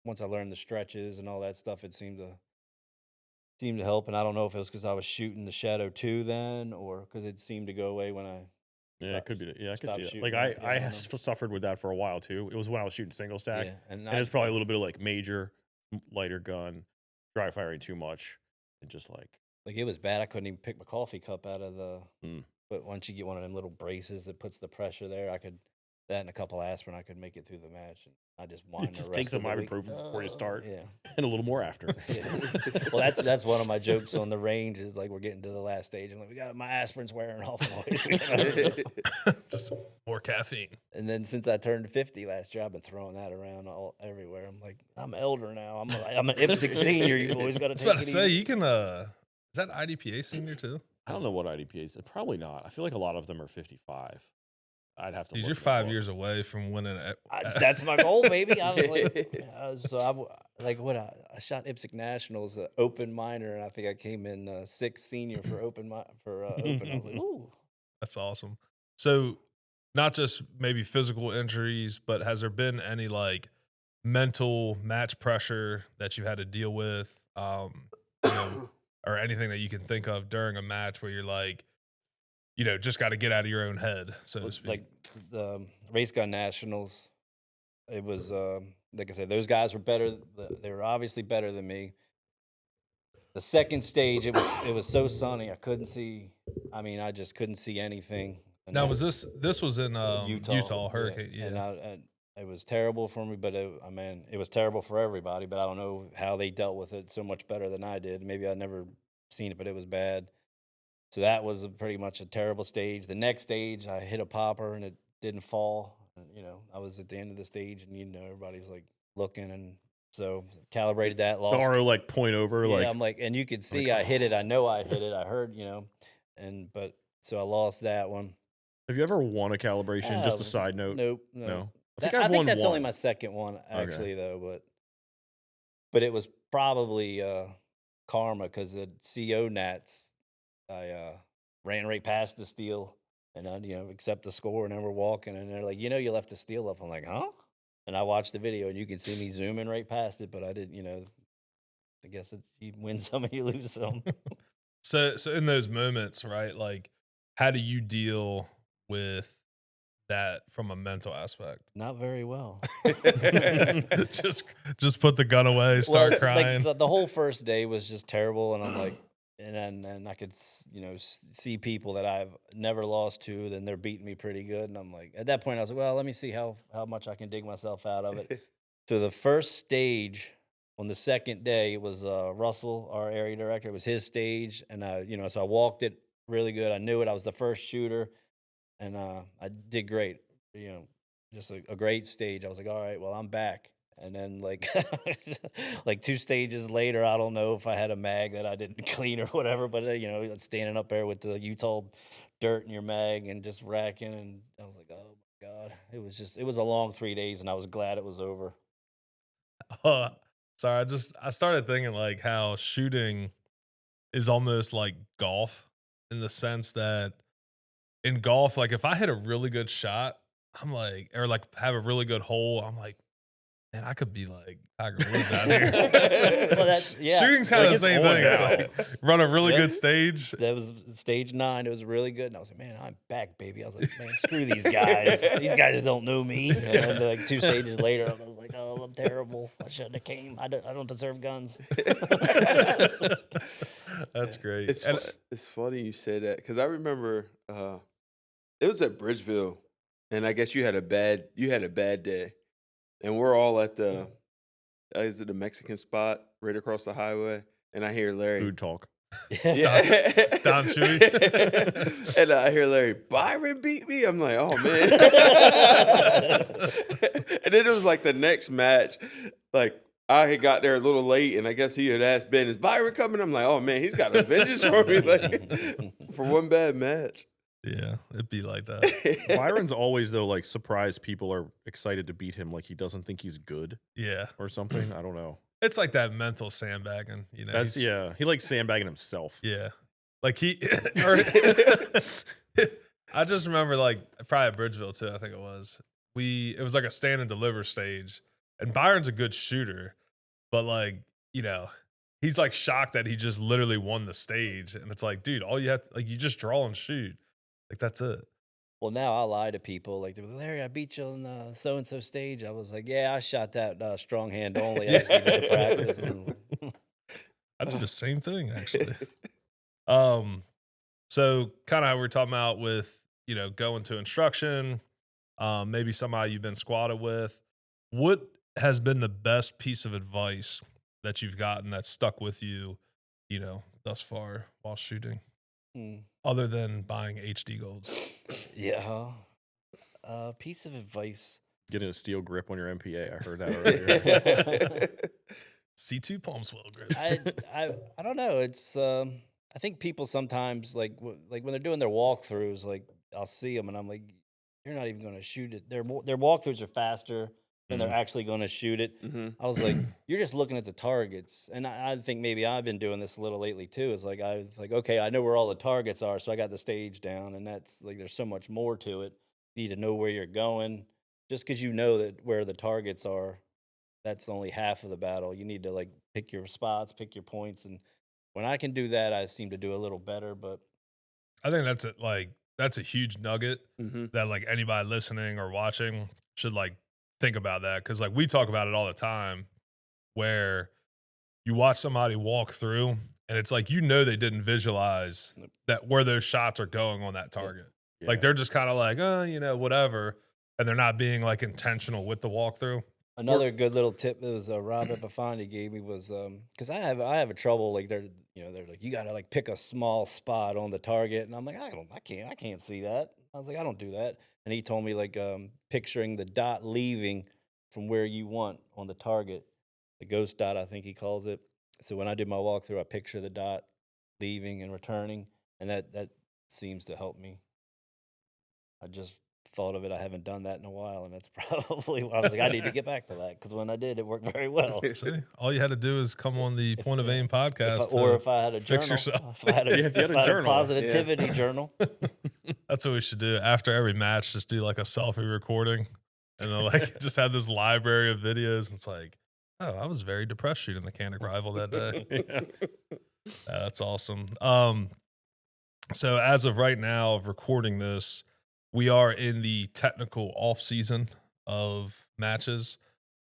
once I learned the stretches and all that stuff, it seemed to help. And I don't know if it was because I was shooting the Shadow 2 then, or because it seemed to go away when I Yeah, it could be. Yeah, I could stop see that. shooting Like it. Yeah, I I don't know. suffered with that for a while too. It was when I was shooting single stack, Yeah, and and it's probably a little bit of like major, lighter gun, dry firing too much, and just like it was bad. I couldn't even pick my coffee cup out of the. Mm. But once you get one of them little braces that puts the pressure there, that and a couple aspirin, I could make it through the match. And I just whined the just rest take some of the week. ibuprofen before you start, Yeah. and a little more after. Yeah. Well, that's one of my jokes on the range is like we're getting to the last stage. I'm like, we got my aspirin's wearing off. Just more caffeine. And then since I turned 50 last year, I've been throwing that around everywhere. I'm like, I'm elder now. I'm an IPSC senior. You always got to I was take about it to say easy. you can is that IDPA senior too? I don't know what IDPA is. Probably not. I feel like a lot of them are 55. I'd have to. Dude, look you're in the 5 book. years away from winning it. That's my goal, baby. I was like, I shot IPSC Nationals, open minor, and I think I came in 6th senior for open. I was like, ooh. That's awesome. So, not just maybe physical injuries, but has there been any like mental match pressure that you had to deal with, or anything that you can think of during a match where you're like, just got to get out of your own head, so to speak? Like the Race Gun Nationals, it was like I said, those guys were better. They were obviously better than me. The second stage, it was so sunny, I couldn't see. I mean, I just couldn't see anything. And Now, that- was this was in Utah yeah, Hurricane? and Yeah. it was terrible for me, but I mean, it was terrible for everybody. But I don't know how they dealt with it so much better than I did. Maybe I'd never seen it, but it was bad. So that was pretty much a terrible stage. The next stage, I hit a popper and it didn't fall. And, you know, I was at the end of the stage, and you know, everybody's like looking, and so calibrated that, The lost. RO like point over, Yeah, like I'm like, and you could see like, I hit it. I know I hit it. I heard, you know, but so I lost that one. have you ever won a calibration? Just a side note. Nope, No. I I've won that's only one. my second one actually, though. But it was probably karma, because at CO Nats, I ran right past the steel, and I, you know, accept the score, and then we're walking, and they're like, you know, you left the steel up. I'm like, huh? And I watched the video, and you can see me zooming right past it, but I didn't, you know. I guess it's you win some and you lose some. So in those moments, right? Like, how do you deal with that from a mental aspect? Not very well. just put the gun away, start it's crying. Like the whole first day was just terrible, and I'm like, and I could you know see people that I've never lost to, then they're beating me pretty good, and I'm like, at that point I was like, well, let me see how much I can dig myself out of it. So the first stage on the second day, it was Russell, our area director. It was his stage, and you know, so I walked it really good. I knew it. I was the first shooter, and I did great. You know, just a great stage. I was like, all right, well, I'm back. And then like like 2 stages later, I don't know if I had a mag that I didn't clean or whatever, but you know, standing up there with the Utah dirt in your mag and just racking, and I was like, oh my God, it was a long 3 days, and I was glad it was over. Sorry, I started thinking like how shooting is almost like golf, in the sense that in golf, like if I hit a really good shot, I'm like, or like have a really good hole, I'm like, man, I could be like Tiger Woods out here. Well, yeah. Shooting's kind Like, of the it's same on thing. It's now. like run a really Yeah. good stage. That was stage 9. It was really good, and I was like, man, I'm back, baby. I was like, man, screw these guys. These guys don't know me. And then like 2 stages later, I was like, oh, I'm terrible. I shouldn't have came. I don't deserve guns. That's great. It's funny you say that, because I remember it was at Bridgeville, and I guess you had a bad day, and we're all at the is it the Mexican spot right across the highway, and I hear Larry. Food talk. Yeah. Don Chewy. And I hear Larry, Byron beat me. I'm like, oh man. And then it was like the next match, like I had got there a little late, and I guess he had asked Ben, is Byron coming? I'm like, oh man, he's got a vengeance for me, like for one bad match. Yeah, it'd be like that. Byron's always though like surprised people are excited to beat him, like he doesn't think he's good Yeah. or something. I don't know. It's like that mental sandbagging, you know. That's he's- he likes sandbagging himself. Yeah. Like he I just remember like probably at Bridgeville too, I think it was. It was like a stand and deliver stage. And Byron's a good shooter, but like, you know, he's like shocked that he just literally won the stage. And it's like, dude, all you have like you just draw and shoot. Like that's it. Well, now I lie to people. Like, they're like, Larry, I beat you on the so-and-so stage. I was like, yeah, I shot that strong hand only. I just needed to practice. And I did the same thing actually. So kind of how we were talking about with, you know, going to instruction, maybe somebody you've been squatted with. What has been the best piece of advice that you've gotten that stuck with you, you know, thus far while shooting, other than buying HD golds? yeah. Piece of advice. Getting a steel grip on your MPA. I heard that earlier. C2 palm swell grips. I don't know. It's I think people sometimes like when they're doing their walkthroughs, like I'll see them and I'm like, you're not even going to shoot it. Their walkthroughs are faster than they're actually going to shoot it. Mm-hmm. I was like, you're just looking at the targets, and I think maybe I've been doing this a little lately too. It's like okay, I know where all the targets are, so I got the stage down, and that's like there's so much more to it. You need to know where you're going. Just because you know that where the targets are, that's only half of the battle. You need to like pick your spots, pick your points, and when I can do that, I seem to do a little better. But I think that's a huge nugget Mm-hmm. that like anybody listening or watching should like think about that, because like we talk about it all the time, where you watch somebody walk through And it's like, they didn't visualize that where those shots are going on that target. Yeah. Like they're just kind of like, whatever. And they're not being like intentional with the walkthrough. Another good little tip that was Rob Epifani gave me was because I have a trouble like they're like you got to like pick a small spot on the target, and I'm like I can't see that. I was like I don't do that, and he told me like picturing the dot leaving from where you want on the target, the ghost dot I think he calls it. So when I do my walkthrough, I picture the dot leaving and returning, and that seems to help me. I just thought of it. I haven't done that in a while, and that's probably why I was like, I need to get back to that because when I did, it worked very well. See, all you had to do is come on the Point of Aim podcast, If I had a fix journal, yourself. if I had a, if you had if a I had a journal. positivity journal. That's what we should do after every match. Just do like a selfie recording, and then like just have this library of videos. And it's like, oh, I was very depressed shooting the Mechanic Rival that day. That's awesome. So as of right now of recording this, we are in the technical off season of matches.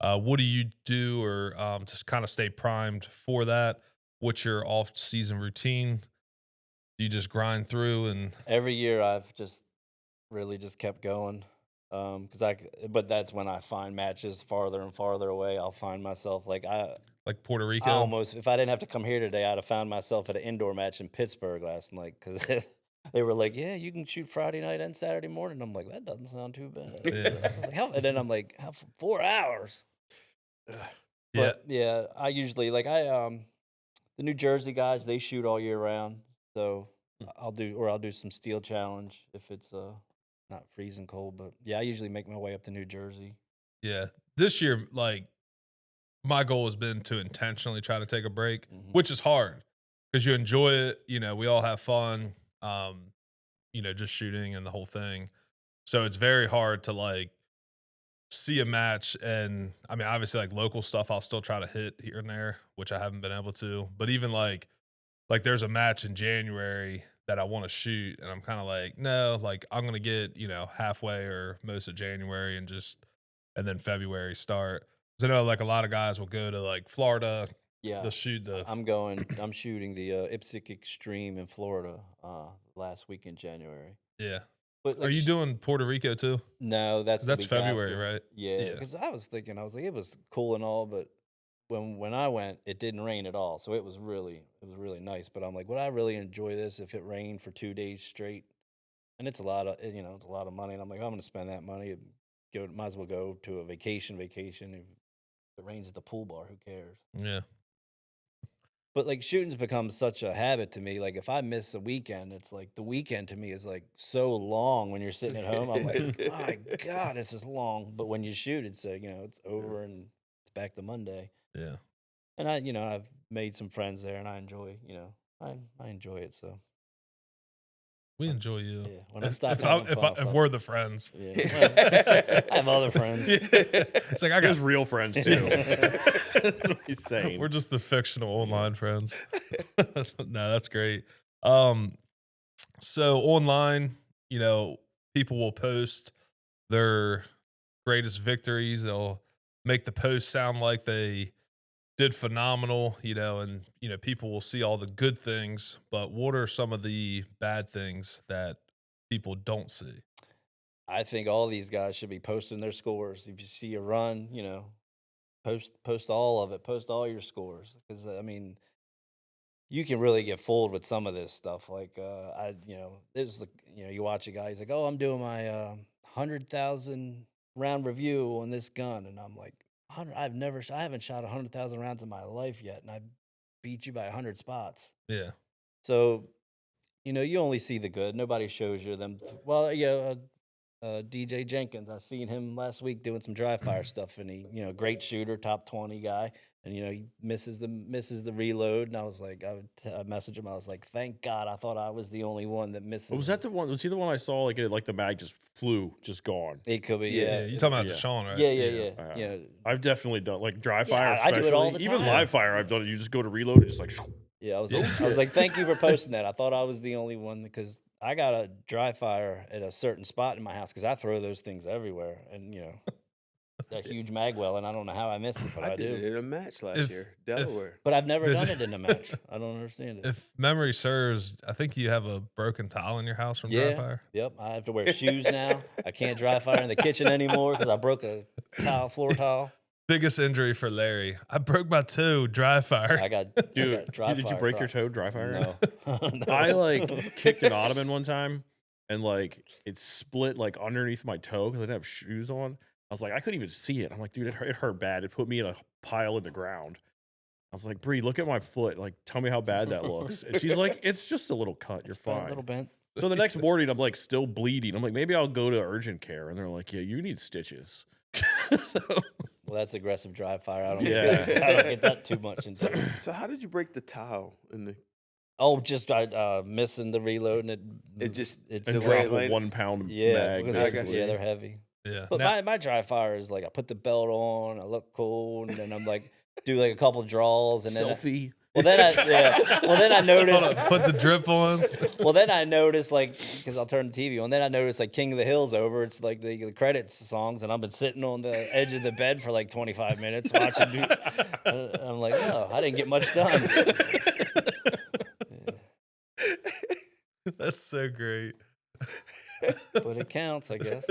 What do you do or to kind of stay primed for that? What's your off season routine? Do you just grind through and Every year I've just really just kept going. But that's when I find matches farther and farther away. I'll find myself like Puerto Rico? I almost, if I didn't have to come here today, I'd have found myself at an indoor match in Pittsburgh last night because they were like, "Yeah, you can shoot Friday night and Saturday morning." I'm like, "That doesn't sound too bad." Yeah. I was like, "How?" And then I'm like, 4 hours?" But yeah, I usually the New Jersey guys, they shoot all year round, so I'll do some steel challenge if it's not freezing cold. But yeah, I usually make my way up to New Jersey. Yeah. This year, like, my goal has been to intentionally try to take a break, Mhm. which is hard because you enjoy it. We all have fun, just shooting and the whole thing. So it's very hard to like see a match. And I mean, obviously, like local stuff, I'll still try to hit here and there, which I haven't been able to. But even like there's a match in January that I want to shoot, and I'm kind of like, no, like I'm gonna get halfway or most of January and then February start. Because I know like a lot of guys will go to like Florida. Yeah, They'll shoot the. I'm shooting the IPSC Extreme in Florida last week in January. Yeah. But Are you doing Puerto Rico too? No, that's the That's week February, after. right? Yeah, Yeah. because I was like, it was cool and all, but when I went, it didn't rain at all, so it was really nice. But I'm like, would I really enjoy this if it rained for 2 days straight? And it's a lot of it's a lot of money, and I'm like, I'm going to spend that money. Might as well go to a vacation. If it rains at the pool bar, who cares? Yeah. But like shooting's become such a habit to me. Like if I miss a weekend, it's like the weekend to me is like so long when you're sitting at home. I'm like, my God, this is long. But when you shoot, it's it's over and it's back to Monday. Yeah. And I've made some friends there, and I enjoy I enjoy it. So We enjoy you. yeah, when I If, stop if, having if, fun, I'll if stop. we're the friends. Yeah, well, I have other friends. It's like I got His real friends too. That's what he's saying. We're just the fictional online friends. No, that's great. So online, people will post their greatest victories. They'll make the post sound like they did phenomenal, and people will see all the good things, but what are some of the bad things that people don't see? I think all these guys should be posting their scores. If you see a run, post all of it. Post all your scores because I mean, you can really get fooled with some of this stuff. Like this is you watch a guy. He's like, "Oh, I'm doing my 100,000 round review on this gun," and I'm like, I haven't shot 100,000 rounds in my life yet, and I beat you by 100 spots." Yeah. So, you only see the good. Nobody shows you them. Well, yeah, DJ Jenkins. I seen him last week doing some dry fire stuff, and he, great shooter, top 20 guy, and he misses the reload. And I was like, I messaged him. I was like, thank God, I thought I was the only one that misses. Was that the one? Was he the one I saw? Like the mag just flew, just gone. It could be, Yeah. yeah. You're talking about Yeah. Deshaun, right? Yeah. I've definitely done like dry fire, I do it all especially. the Even time. live fire, I've done it. You just go to reload, it's just like. Yeah, I was Yeah. like, thank you for posting that. I thought I was the only one because I got a dry fire at a certain spot in my house because I throw those things everywhere, and a huge mag well, and I don't know how I missed it, but I did do. it in a match last If- year, Delaware. But I've never Did done you- it in a match. I don't understand it. If memory serves, I think you have a broken tile in your house from dry Yeah. fire. Yep. I have to wear shoes now. I can't dry fire in the kitchen anymore because I broke a floor tile. Biggest injury for Larry. I broke my toe dry fire. I got Dude, dry did you fire break your Crocs. toe dry fire? No. No. I like kicked an ottoman one time and like it split like underneath my toe because I didn't have shoes on. I was like, I couldn't even see it. I'm like, dude, it hurt bad. It put me in a pile in the ground. I was like, Bree, look at my foot. Like, tell me how bad that looks. And she's like, it's just a little cut. You're It's been fine. a little bent. So the next morning, I'm like still bleeding. I'm like, maybe I'll go to urgent care. And they're like, yeah, you need stitches. So, Well, that's aggressive dry fire. I don't, Yeah. I don't get that too much into it. So how did you break the tile in the? Oh, just missing the reload and It just it's and the way drop it a landed? 1 pound yeah, mag. because I got Basically. yeah, they're heavy. Yeah. But Now- my dry fire is like I put the belt on, I look cool, and then I'm like do like a couple draws, and then Selfie. well then I Hold noticed on, put the drip on. well then I noticed like because I'll turn the TV on, then I noticed like King of the Hill's over. It's like the credits songs, and I've been sitting on the edge of the bed for like 25 minutes watching. I'm like, oh, I didn't get much done. That's so great. But it counts, I guess.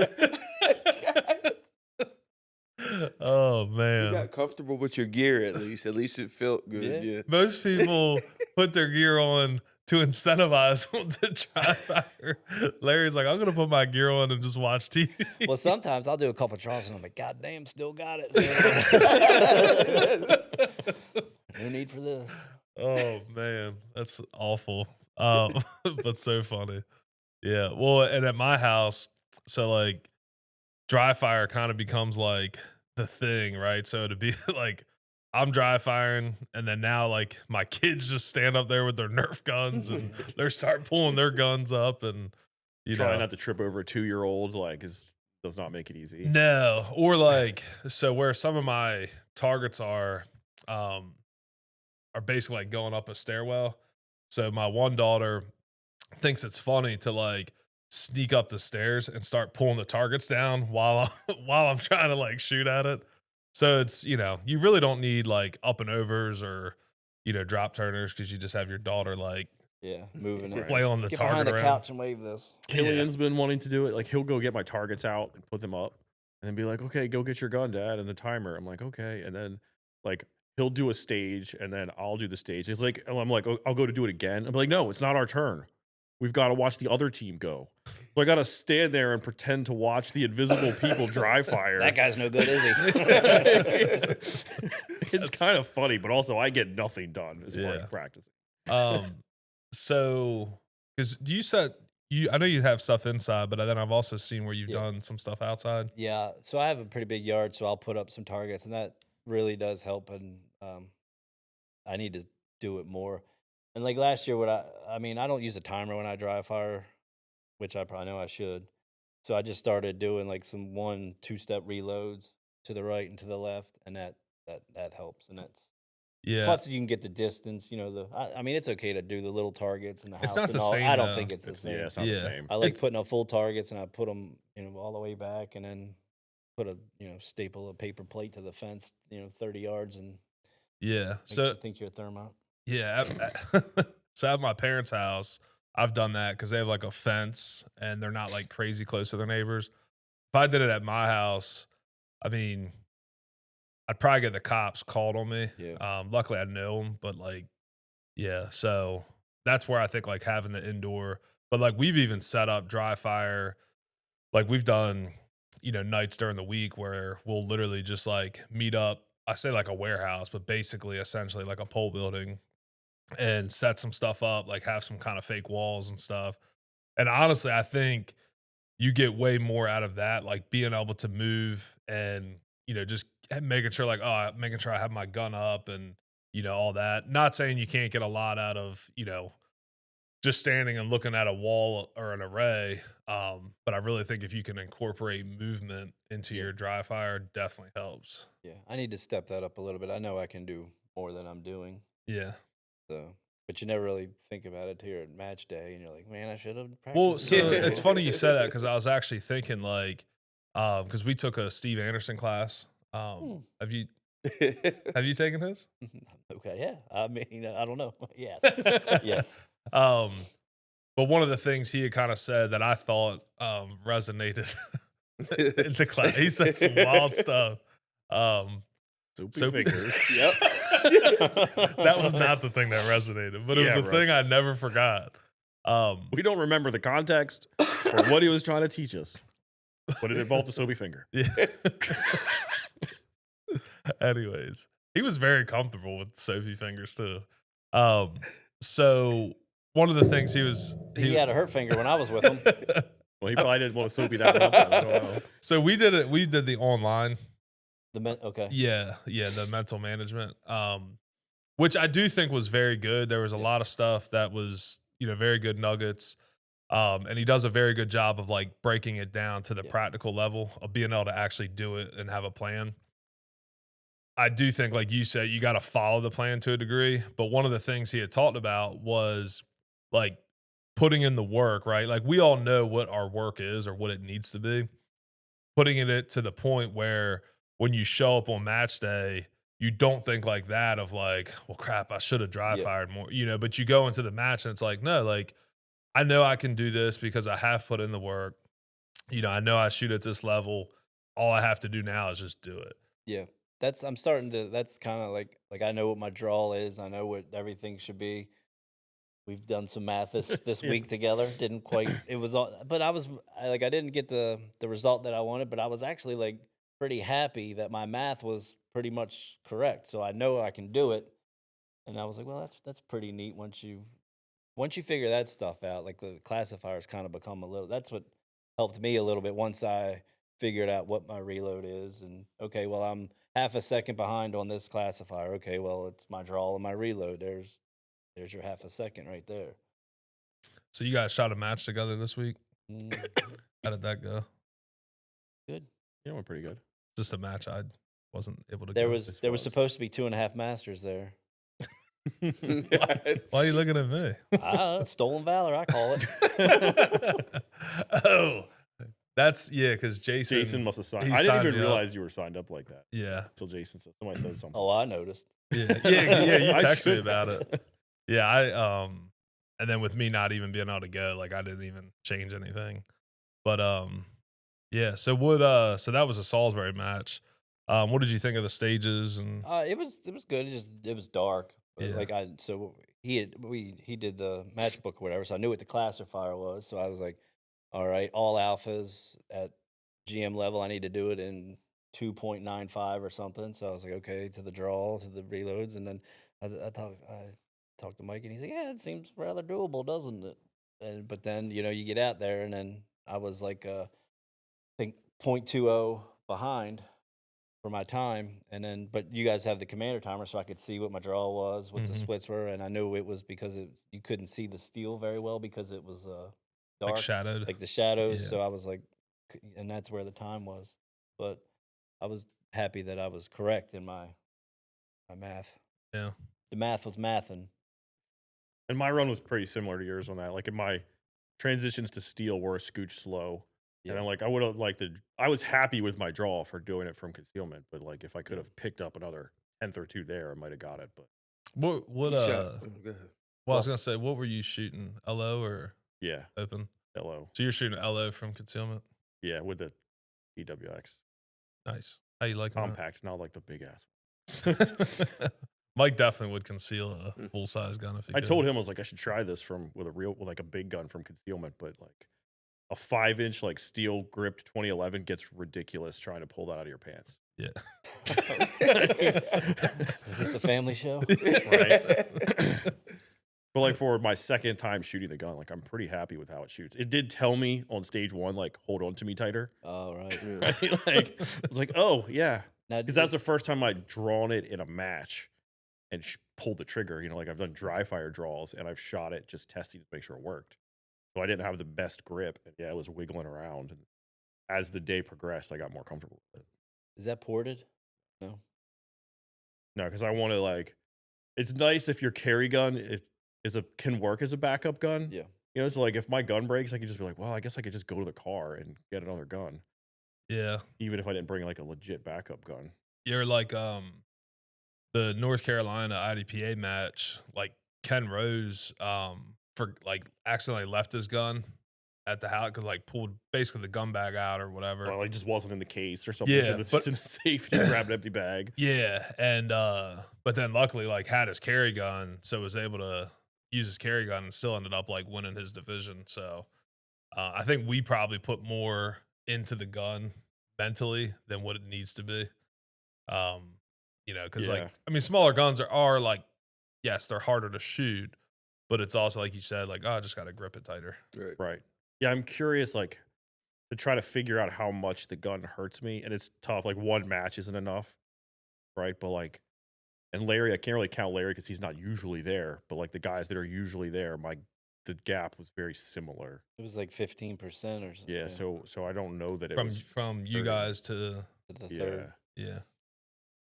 Oh You man. got comfortable with your gear at least. At least it felt good. Yeah. Yeah. Most people put their gear on to incentivize them to try fire. Larry's like, I'm gonna put my gear on and just watch TV. Well, sometimes I'll do a couple draws, and I'm like, God damn, still got it. No need for this. Oh man, that's awful. But so funny. Yeah. Well, and at my house, so like dry fire kind of becomes like the thing, right? So to be like I'm dry firing, and then now like my kids just stand up there with their Nerf guns and they start pulling their guns up, and you Trying know, not to trip over a 2-year-old like does not make it easy. no, or like so where some of my targets are basically like going up a stairwell. So my one daughter thinks it's funny to like sneak up the stairs and start pulling the targets down while I'm trying to like shoot at it. So it's, you know, you really don't need like up and overs or, you know, drop turners because you just have your daughter like Yeah, moving it. play on the Get target behind the around. couch and wave this. Killian's been wanting to do it. Like he'll go get my targets out and put them up and then be like, okay, go get your gun, Dad, and the timer. I'm like, okay. And then like he'll do a stage and then I'll do the stage. It's like, I'm like, oh, I'll go to do it again. I'm like, no, it's not our turn. We've got to watch the other team go. So I got to stand there and pretend to watch the invisible people dry fire. That guy's no good, is he? It's kind of funny, but also I get nothing done as far as Yeah. practicing. So because I know you have stuff inside, but then I've also seen where you've Yeah. done some stuff outside. Yeah, so I have a pretty big yard, so I'll put up some targets, and that really does help. And I need to do it more. And like last year, I mean, I don't use a timer when I dry fire, which I probably know I should. So I just started doing like some 1-2 step reloads to the right and to the left, and that helps. And that's Yeah. plus you can get the distance. You know, I mean, it's okay to do the little targets in the house. It's not and the all. same, I don't though. think it's the It's, same. yeah, it's not Yeah. the same. I like It's- putting up full targets, and I put them, all the way back, and then put a, staple a paper plate to the fence, 30 yards, and Yeah. makes So you think you're a thermite. yeah. So at my parents' house, I've done that because they have like a fence and they're not like crazy close to their neighbors. If I did it at my house, I mean, I'd probably get the cops called on me. Yeah. Luckily I know them, but like, yeah. So that's where I think like having the indoor, but like we've even set up dry fire. Like we've done, nights during the week where we'll literally just like meet up. I say like a warehouse, but basically essentially like a pole building and set some stuff up, like have some kind of fake walls and stuff. And honestly, I think you get way more out of that, like being able to move and, just making sure I have my gun up and, all that. Not saying you can't get a lot out of, just standing and looking at a wall or an array. But I really think if you can incorporate movement into your dry fire, definitely helps. Yeah, I need to step that up a little bit. I know I can do more than I'm doing. Yeah. So, but you never really think about it till you're at match day, and you're like, man, I should have practiced. Well, so more." it's funny you said that because I was actually thinking like because we took a Steve Anderson class. Have you taken his? Okay, yeah. I mean, I don't know. Yes. Yes. But one of the things he had kind of said that I thought resonated in the class, he said some wild stuff. Soupy fingers. Yep. That was not the thing that resonated, but it was Yeah, a right. thing I never forgot. We don't remember the context or what he was trying to teach us, but it involved a soapy finger. Yeah. Anyways, he was very comfortable with Sophie fingers too. So one of the things He had a hurt finger when I was with him. Well, he probably didn't want to soapy that up. I don't know. So we did it. We did the online. Okay. Yeah, the mental management, which I do think was very good. There was a lot of stuff that was, very good nuggets. And he does a very good job of like breaking it down to the practical level of being able to actually do it and have a plan. I do think, like you said, you got to follow the plan to a degree. But one of the things he had talked about was like putting in the work, right? Like we all know what our work is or what it needs to be. Putting it to the point where when you show up on match day, you don't think like that of like, well, crap, I should have dry fired more, but you go into the match and it's like, no, like I know I can do this because I have put in the work. I know I shoot at this level. All I have to do now is just do it. Yeah. That's kind of like I know what my draw is. I know what everything should be. We've done some math this week together. Didn't quite, it was all, but I didn't get the result that I wanted, but I was actually like pretty happy that my math was pretty much correct. So I know I can do it. And I was like, well, that's pretty neat once you figure that stuff out. Like the classifiers kind of become that's what helped me a little bit once I figured out what my reload is. And okay, well, I'm half a second behind on this classifier. Okay, well, it's my draw and my reload. There's your half a second right there. So you guys shot a match together this week? Mm. How did that go? Good. Yeah, it went pretty good. Just a match I wasn't able to There go. was supposed to be 2.5 masters there. Why are you looking at me? Stolen valor, I call it. Oh, that's because Jason must have signed. he I didn't signed even me up. realize you were signed up like that Yeah. until Jason said somebody said something. Oh, I noticed. Yeah. You I texted me should about have. it. Yeah, and then with me not even being able to go, like I didn't even change anything. But yeah. So so that was a Salisbury match. What did you think of the stages and It was good. It was dark. But Yeah. he did the match book or whatever, so I knew what the classifier was. So I was like, all right, all alphas at GM level, I need to do it in 2.95 or something. So I was like, okay, to the draw, to the reloads, and then I talked to Mike, and he's like, yeah, it seems rather doable, doesn't it? But then you get out there, and then I was like, I think 0.20 behind for my time, and then but you guys have the commander timer, so I could see what my draw was, what the splits were, and I knew it was because you couldn't see the steel very well because it was dark, like shadowed? like the shadows. Yeah. So I was like, and that's where the time was. But I was happy that I was correct in my math. Yeah. The math was mathing. And my run was pretty similar to yours on that. Like in my transitions to steel were a scooch slow. And then, like, I would have liked I was happy with my draw for doing it from concealment, but like if I could have picked up another 10th or 2 there, I might have got it. But What Go ahead. well, I was gonna say, what were you shooting? LO or yeah, open? LO. So you're shooting LO from concealment? Yeah, with the EWX. Nice. How you like Compact, not like the big ass. Mike definitely would conceal a full size gun if he I could. told him I was like, I should try this with like a big gun from concealment, but like a 5-inch like steel gripped 2011 gets ridiculous trying to pull that out of your pants. Yeah. Is this a family show? Right. But like for my second time shooting the gun, like I'm pretty happy with how it shoots. It did tell me on stage 1, like, hold on to me tighter. Oh, right. Right? Like I was like, oh yeah, Now, because that's the first time I'd drawn it in a match and pulled the trigger. Like I've done dry fire draws and I've shot it just testing to make sure it worked. So I didn't have the best grip, and yeah, it was wiggling around. And as the day progressed, I got more comfortable with it. Is that ported? No. No, because I want to like, it's nice if your carry gun can work as a backup gun. Yeah. So like if my gun breaks, I can just be like, well, I guess I could just go to the car and get another gun. Yeah. even if I didn't bring like a legit backup gun. You're like the North Carolina IDPA match, like Ken Rose for like accidentally left his gun at the house, cause like pulled basically the gun bag out or whatever. Well, it just wasn't in the case or something. Yeah, It's but in the safe. You grab an empty bag. yeah, and but then luckily like had his carry gun, so was able to use his carry gun and still ended up like winning his division. So I think we probably put more into the gun mentally than what it needs to be. Because like Yeah. I mean, smaller guns are like, yes, they're harder to shoot, but it's also like you said, like, oh, I just got to grip it tighter. Right. Yeah, I'm curious, like, to try to figure out how much the gun hurts me, and it's tough. Like, one match isn't enough, right? But like, and Larry, I can't really count Larry because he's not usually there. But like the guys that are usually there, the gap was very similar. It was like 15% or something. Yeah. So I don't know that it From was from you hurting. guys to the Yeah. third.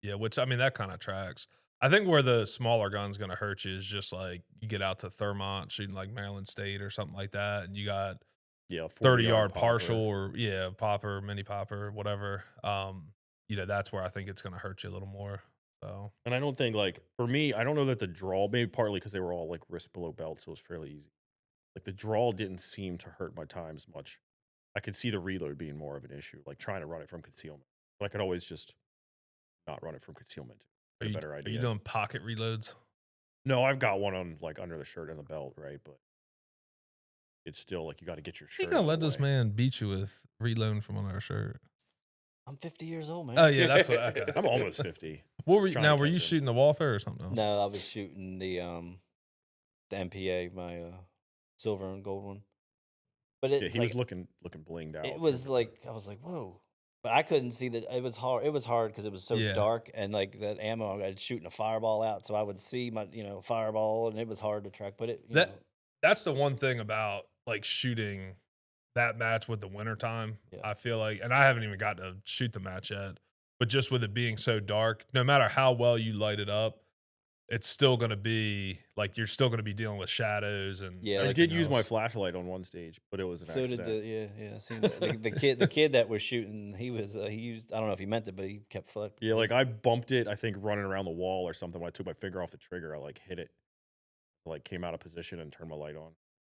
yeah, which I mean that kind of tracks. I think where the smaller gun's gonna hurt you is just like you get out to Thermont shooting like Maryland State or something like that, and you got Yeah. 30-yard popper. partial or popper, mini popper, whatever. That's where I think it's gonna hurt you a little more. So And I don't think, like, for me, I don't know that the draw, maybe partly because they were all like wrist below belt, so it was fairly easy. Like the draw didn't seem to hurt my times much. I could see the reload being more of an issue, like trying to run it from concealment. But I could always just not run it from concealment. Get a better are idea. you doing pocket reloads? No, I've got one on like under the shirt and the belt, right? But it's still like you got to get your shirt. You gonna out of let the this way. man beat you with reloading from under our shirt? I'm 50 years old, man. Oh yeah, that's what. Okay. I'm almost 50. What were you, trying now? to Were you catch him. shooting the Walther or something else? No, I was shooting the MPA, my silver and gold one. But Yeah, it's he like, was looking blinged out. it was like, I was like, whoa. But I couldn't see that. It was hard. It was hard because it was so Yeah. dark, and like that ammo, I was shooting a fireball out, so I would see my fireball, and it was hard to track. But That's the one thing about like shooting that match with the wintertime. Yeah. I feel like, and I haven't even got to shoot the match yet, but just with it being so dark, no matter how well you light it up, it's still going to be like you're still going to be dealing with shadows and Yeah, I like did use my else. flashlight on one stage, but it was an so accident. did I seen that. the kid that was shooting. He used, I don't know if he meant it, but he kept flipping. Yeah, like I bumped it, I think running around the wall or something. When I took my finger off the trigger, I like hit it, like came out of position and turned my light on.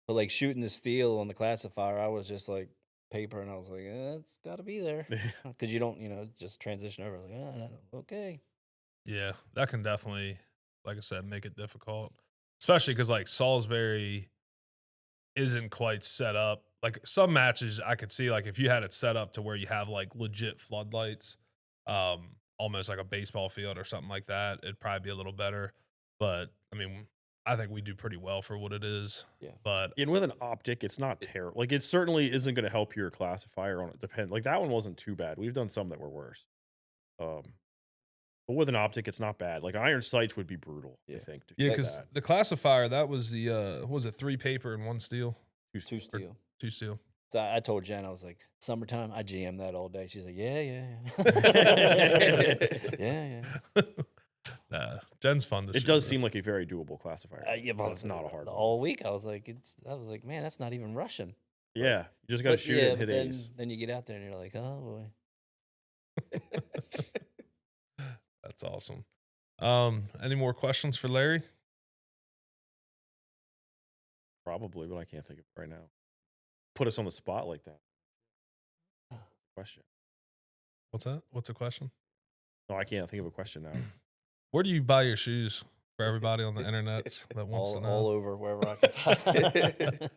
But like shooting the steel on the classifier, I was just like paper, and I was like, it's got to be there because you don't, just transition over. Like, okay. Yeah, that can definitely, like I said, make it difficult, especially because like Salisbury isn't quite set up. Like some matches I could see, like if you had it set up to where you have like legit floodlights, almost like a baseball field or something like that, it'd probably be a little better. But I mean, I think we do pretty well for what it is. Yeah. But And with an optic, it's not terrible. Like it certainly isn't going to help your classifier on it. Like that one wasn't too bad. We've done some that were worse. But with an optic, it's not bad. Like iron sights would be brutal, I think. to yeah, shoot because that. the classifier, that was the what was it 3 paper and 1 steel? Two Two steel. 2 steel. So I told Jen, I was like, summertime, I GM that all day. She's like, yeah. yeah. Nah, Jen's fun to shoot It does with. seem like a very doable classifier. Yeah, but it's not a hard one. All week, I was like, man, that's not even Russian. Yeah, you just got to But shoot it and but hit ace. then you get out there and you're like, oh boy. That's awesome. Any more questions for Larry? Probably, but I can't think of it right now. Put us on the spot like that. Question. What's that? What's a question? No, I can't think of a question now. Where do you buy your shoes for everybody on the internet that wants to know? all over wherever I can find.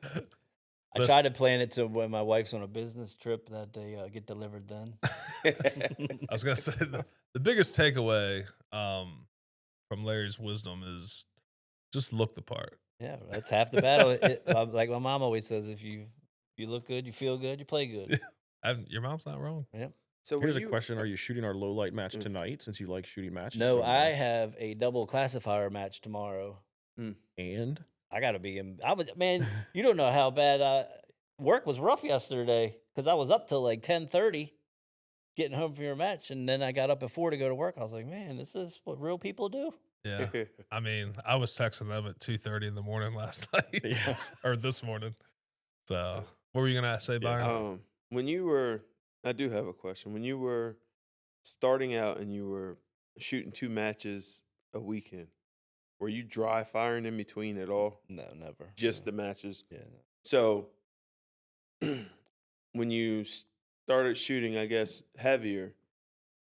I try to plan it to when my wife's on a business trip that they get delivered then. I was gonna say the biggest takeaway from Larry's wisdom is just look the part. Yeah, that's half the battle. Like my mom always says, if you look good, you feel good, you play good. Your mom's not wrong. Yep. So Here's a question: are you shooting our low light match tonight? Since you like shooting matches. No, so I much? have a double classifier match tomorrow. And I gotta be in. Man, you don't know how bad work was rough yesterday because I was up till like 10:30, getting home from your match, and then I got up at 4 to go to work. I was like, man, this is what real people do. Yeah. I mean, I was texting them at 2:30 in the morning last night. Yes. Or this morning. So what were you gonna say, Byron? When you were I do have a question. When you were starting out and you were shooting 2 matches a weekend, were you dry firing in between at all? No, never. Just no. the matches? Yeah. No. So when you started shooting, I guess, heavier,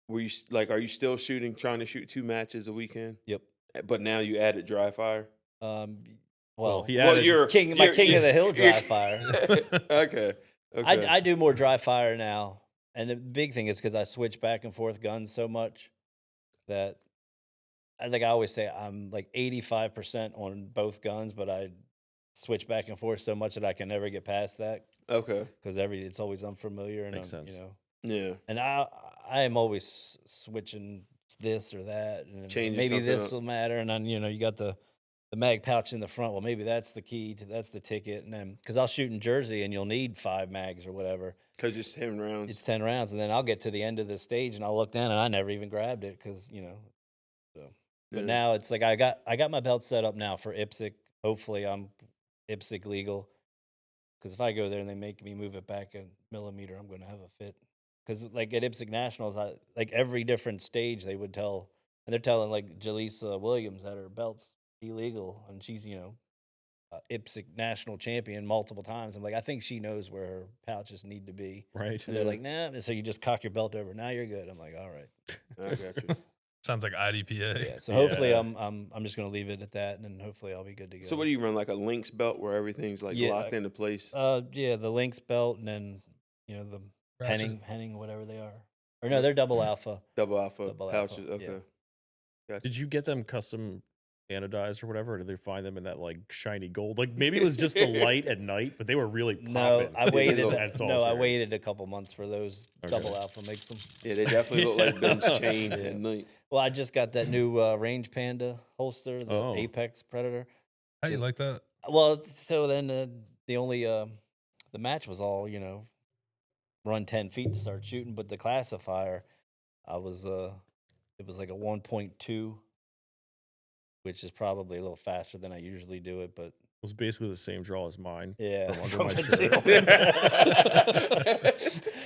were you are you still trying to shoot 2 matches a weekend? Yep. But now you added dry fire? Well, he Well, added you're king of the hill dry fire. Okay. I do more dry fire now, and the big thing is because I switch back and forth guns so much that I always say I'm like 85% on both guns, but I switch back and forth so much that I can never get past that Okay. because it's always unfamiliar and Makes sense. Yeah. and I am always switching this or that, and Changing maybe something this up. will matter, and then you got the mag pouch in the front. Well, maybe that's the key that's the ticket, and then because I'll shoot in Jersey and you'll need 5 mags or whatever. Because it's 10 rounds. It's 10 rounds, and then I'll get to the end of the stage and I'll look down and I never even grabbed it because So, but Yeah. now it's like I got my belt set up now for IPSC. Hopefully, I'm IPSC legal. Because if I go there and they make me move it back a millimeter, I'm going to have a fit. Because like at IPSC Nationals, every different stage they would tell, and they're telling like Jaleesa Williams that her belt's illegal, and she's IPSC national champion multiple times. I'm like, I think she knows where her pouches need to be. Right. And they're like, nah. And so you just cock your belt over. Now you're good. I'm like, all right. I got you. Sounds like IDPA. Yeah. So hopefully Yeah. I'm just gonna leave it at that, and then hopefully I'll be good to go. So what do you run, like a Lynx belt where everything's Yeah, locked into place? Yeah, the Lynx belt, and then the Ratchet. Henning, whatever they are. Or no, they're double alpha. Double alpha Double pouches. alpha, Okay. yeah. Gotcha. Did you get them custom anodized or whatever? Or did they find them in that like shiny gold? Like maybe it was just the light at night, but they were really popping. No, I waited. at No, I Salisbury. waited a couple months for those. Okay. Double alpha makes them. Yeah, they definitely look like Ben's chain Yeah. at night. Well, I just got that new Range Panda holster, the Oh. Apex Predator. How you like that? Well, so then the only the match was all run 10 feet to start shooting, but the classifier, I was it was like a 1.2, which is probably a little faster than I usually do it, but It was basically the same draw as mine. yeah, From under my from shirt. concealment.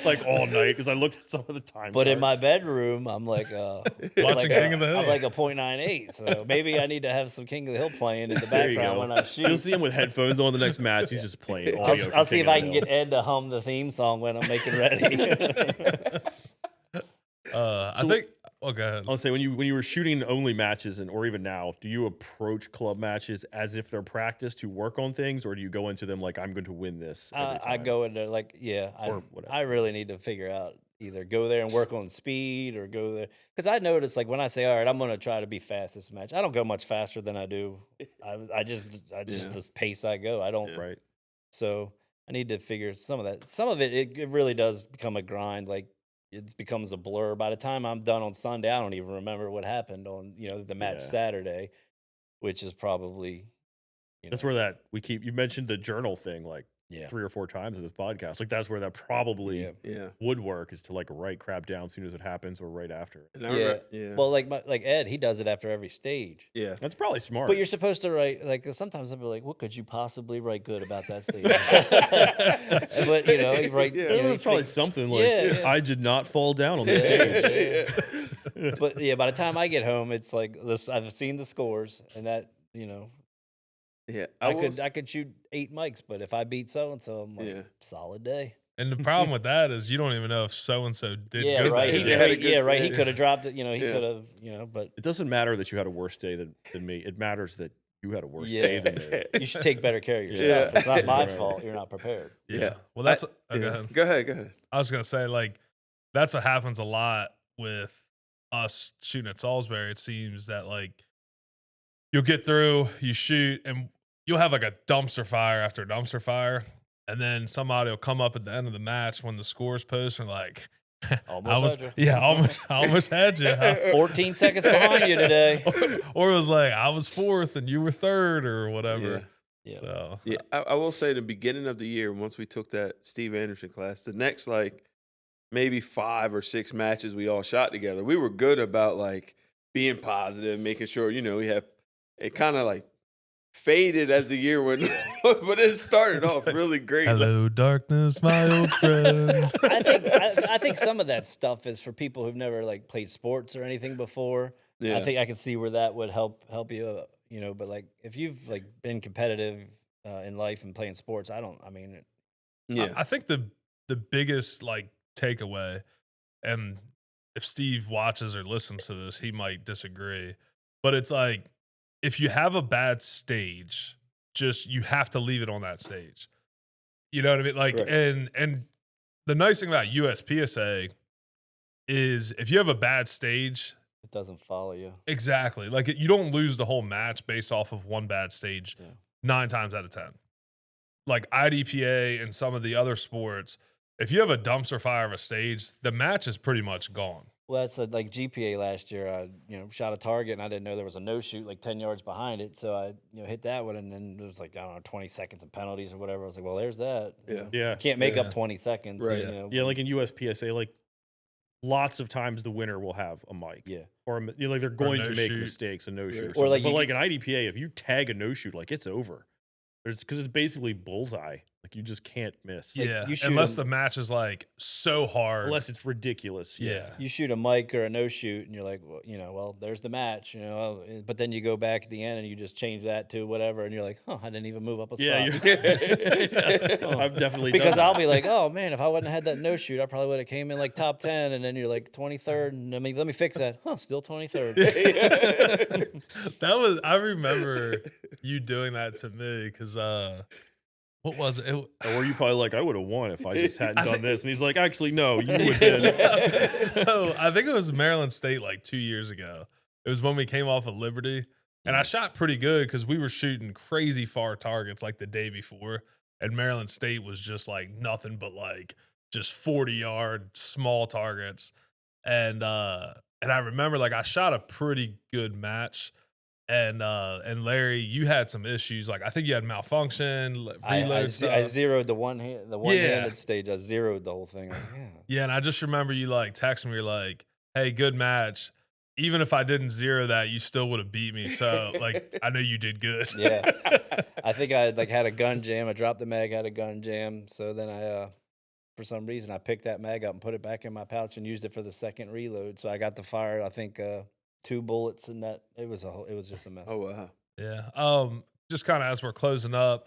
Like all night because I looked at some of the time. But in my charts. bedroom, I'm like Watching King of the Hill. I'm like a 0.98, so maybe I need to have some King of the Hill playing in the There you background go. when I shoot. You'll see him with headphones on the next match. He's just playing. audio from I'll see King if of I the can Hill. get Ed to hum the theme song when I'm making ready. I think. Oh, go ahead. I'll say when you were shooting only matches or even now, do you approach club matches as if they're practice to work on things, or do you go into them like I'm going to win this? Every I time? go into Or whatever. I really need to figure out either go there and work on speed or go there because I notice like when I say all right, I'm going to try to be fast this match. I don't go much faster than I do. I just Yeah. the pace I go. I don't. Right. So I need to figure some of that. Some of it really does become a grind. Like it becomes a blur. By the time I'm done on Sunday, I don't even remember what happened on the match Yeah. Saturday, which is probably That's where you mentioned the journal thing like yeah. 3 or 4 times in this podcast. Like that's where that probably Yeah. Yeah. would work is to like write crap down as soon as it happens or right after. And I remember, yeah. Well, like Ed, he does it after every stage. yeah. That's probably smart. But you're supposed to write like 'cause sometimes I'll be like, what could you possibly write good about that stage? But you write. Yeah. you know, There's you probably think- something like Yeah. I did not fall down on the Yeah. stage. But yeah, by the time I get home, it's like this. I've seen the scores, and that Yeah. I will could shoot 8 mics, but if I beat so and so, I'm like Yeah. solid day. And the problem with that is you don't even know if so and so did Yeah, good. right. that He day. Yeah, had a good right. He day. could have dropped it. He Yeah. could have. But It doesn't matter that you had a worse day than me. It matters that you had a worse Yeah. day than me. you should take better care of your Yeah. stuff. It's not my Right. fault. You're not prepared. Yeah. Well, that's. Go Yeah. ahead. Go ahead. I was gonna say that's what happens a lot with us shooting at Salisbury. It seems that you'll get through, you shoot, and you'll have like a dumpster fire after dumpster fire, and then somebody will come up at the end of the match when the scores post and like, Almost had you. yeah, I almost had you. 14 seconds behind you today. Or it was like I was 4th and you were 3rd or whatever. Yeah. So Yeah. I will say the beginning of the year, once we took that Steve Anderson class, the next maybe 5 or 6 matches we all shot together, we were good about being positive, making sure, we have it kind of faded as the year went on, but it started off really great. hello, darkness, my old friend. I I think some of that stuff is for people who've never like played sports or anything before. Yeah. I think I can see where that would help you. But like if you've like been competitive in life and playing sports, I mean, Yeah. I think the biggest like takeaway, and if Steve watches or listens to this, he might disagree, but it's like if you have a bad stage, just you have to leave it on that stage. You know what I mean? Like, Right. and the nice thing about USPSA is if you have a bad stage, it doesn't follow you. exactly, like you don't lose the whole match based off of one bad stage. Yeah. 9 times out of 10. Like IDPA and some of the other sports, if you have a dumpster fire of a stage, the match is pretty much gone. Well, that's like GPA last year. I shot a target and I didn't know there was a no shoot like 10 yards behind it, so I hit that one and then it was like I don't know 20 seconds of penalties or whatever. I was like, well, there's that. Yeah. Yeah. Can't make Yeah. up 20 seconds. Right. Yeah, like in USPSA, like lots of times the winner will have a mic. Yeah. Or like they're going no to make shoot. mistakes, a no shoot. Right. Or Or like but you like an IDPA, if you tag a no shoot, like it's over. Because it's basically bullseye. Like you just can't miss. Like, Yeah, you shoot unless 'em- the match is like so hard. Unless it's ridiculous. Yeah. you shoot a mic or a no shoot and you're like, well, there's the match, but then you go back at the end and you just change that to whatever and you're like, I didn't even move up a spot. Yeah, yes, I've definitely Because done I'll that. be like, oh man, if I wouldn't have had that no shoot, I probably would have came in like top 10, and then you're like 23rd, and let me fix that. Still 23rd. That was, I remember you doing that to me because what was it? Or you probably like, I would have won if I just hadn't I done think- this. And he's like, actually, no, you would have. So I think it was Maryland State like 2 years ago. It was when we came off of Liberty, and I shot pretty good because we were shooting crazy far targets like the day before, and Maryland State was just like nothing but like just 40-yard small targets, and I remember like I shot a pretty good match. And Larry, you had some issues. Like I think you had malfunction, reload I stuff. zeroed the one-handed stage. I zeroed the whole thing. Like, yeah. Yeah, and I just remember you like texting me, you're like, "Hey, good match. Even if I didn't zero that, you still would have beat me." So like, I know you did good. Yeah. I think I had a gun jam. I dropped the mag, had a gun jam. So then I, for some reason, I picked that mag up and put it back in my pouch and used it for the second reload. So I got to fire, I think, 2 bullets in that. It was just a mess. Oh wow. Yeah. Just kind of as we're closing up,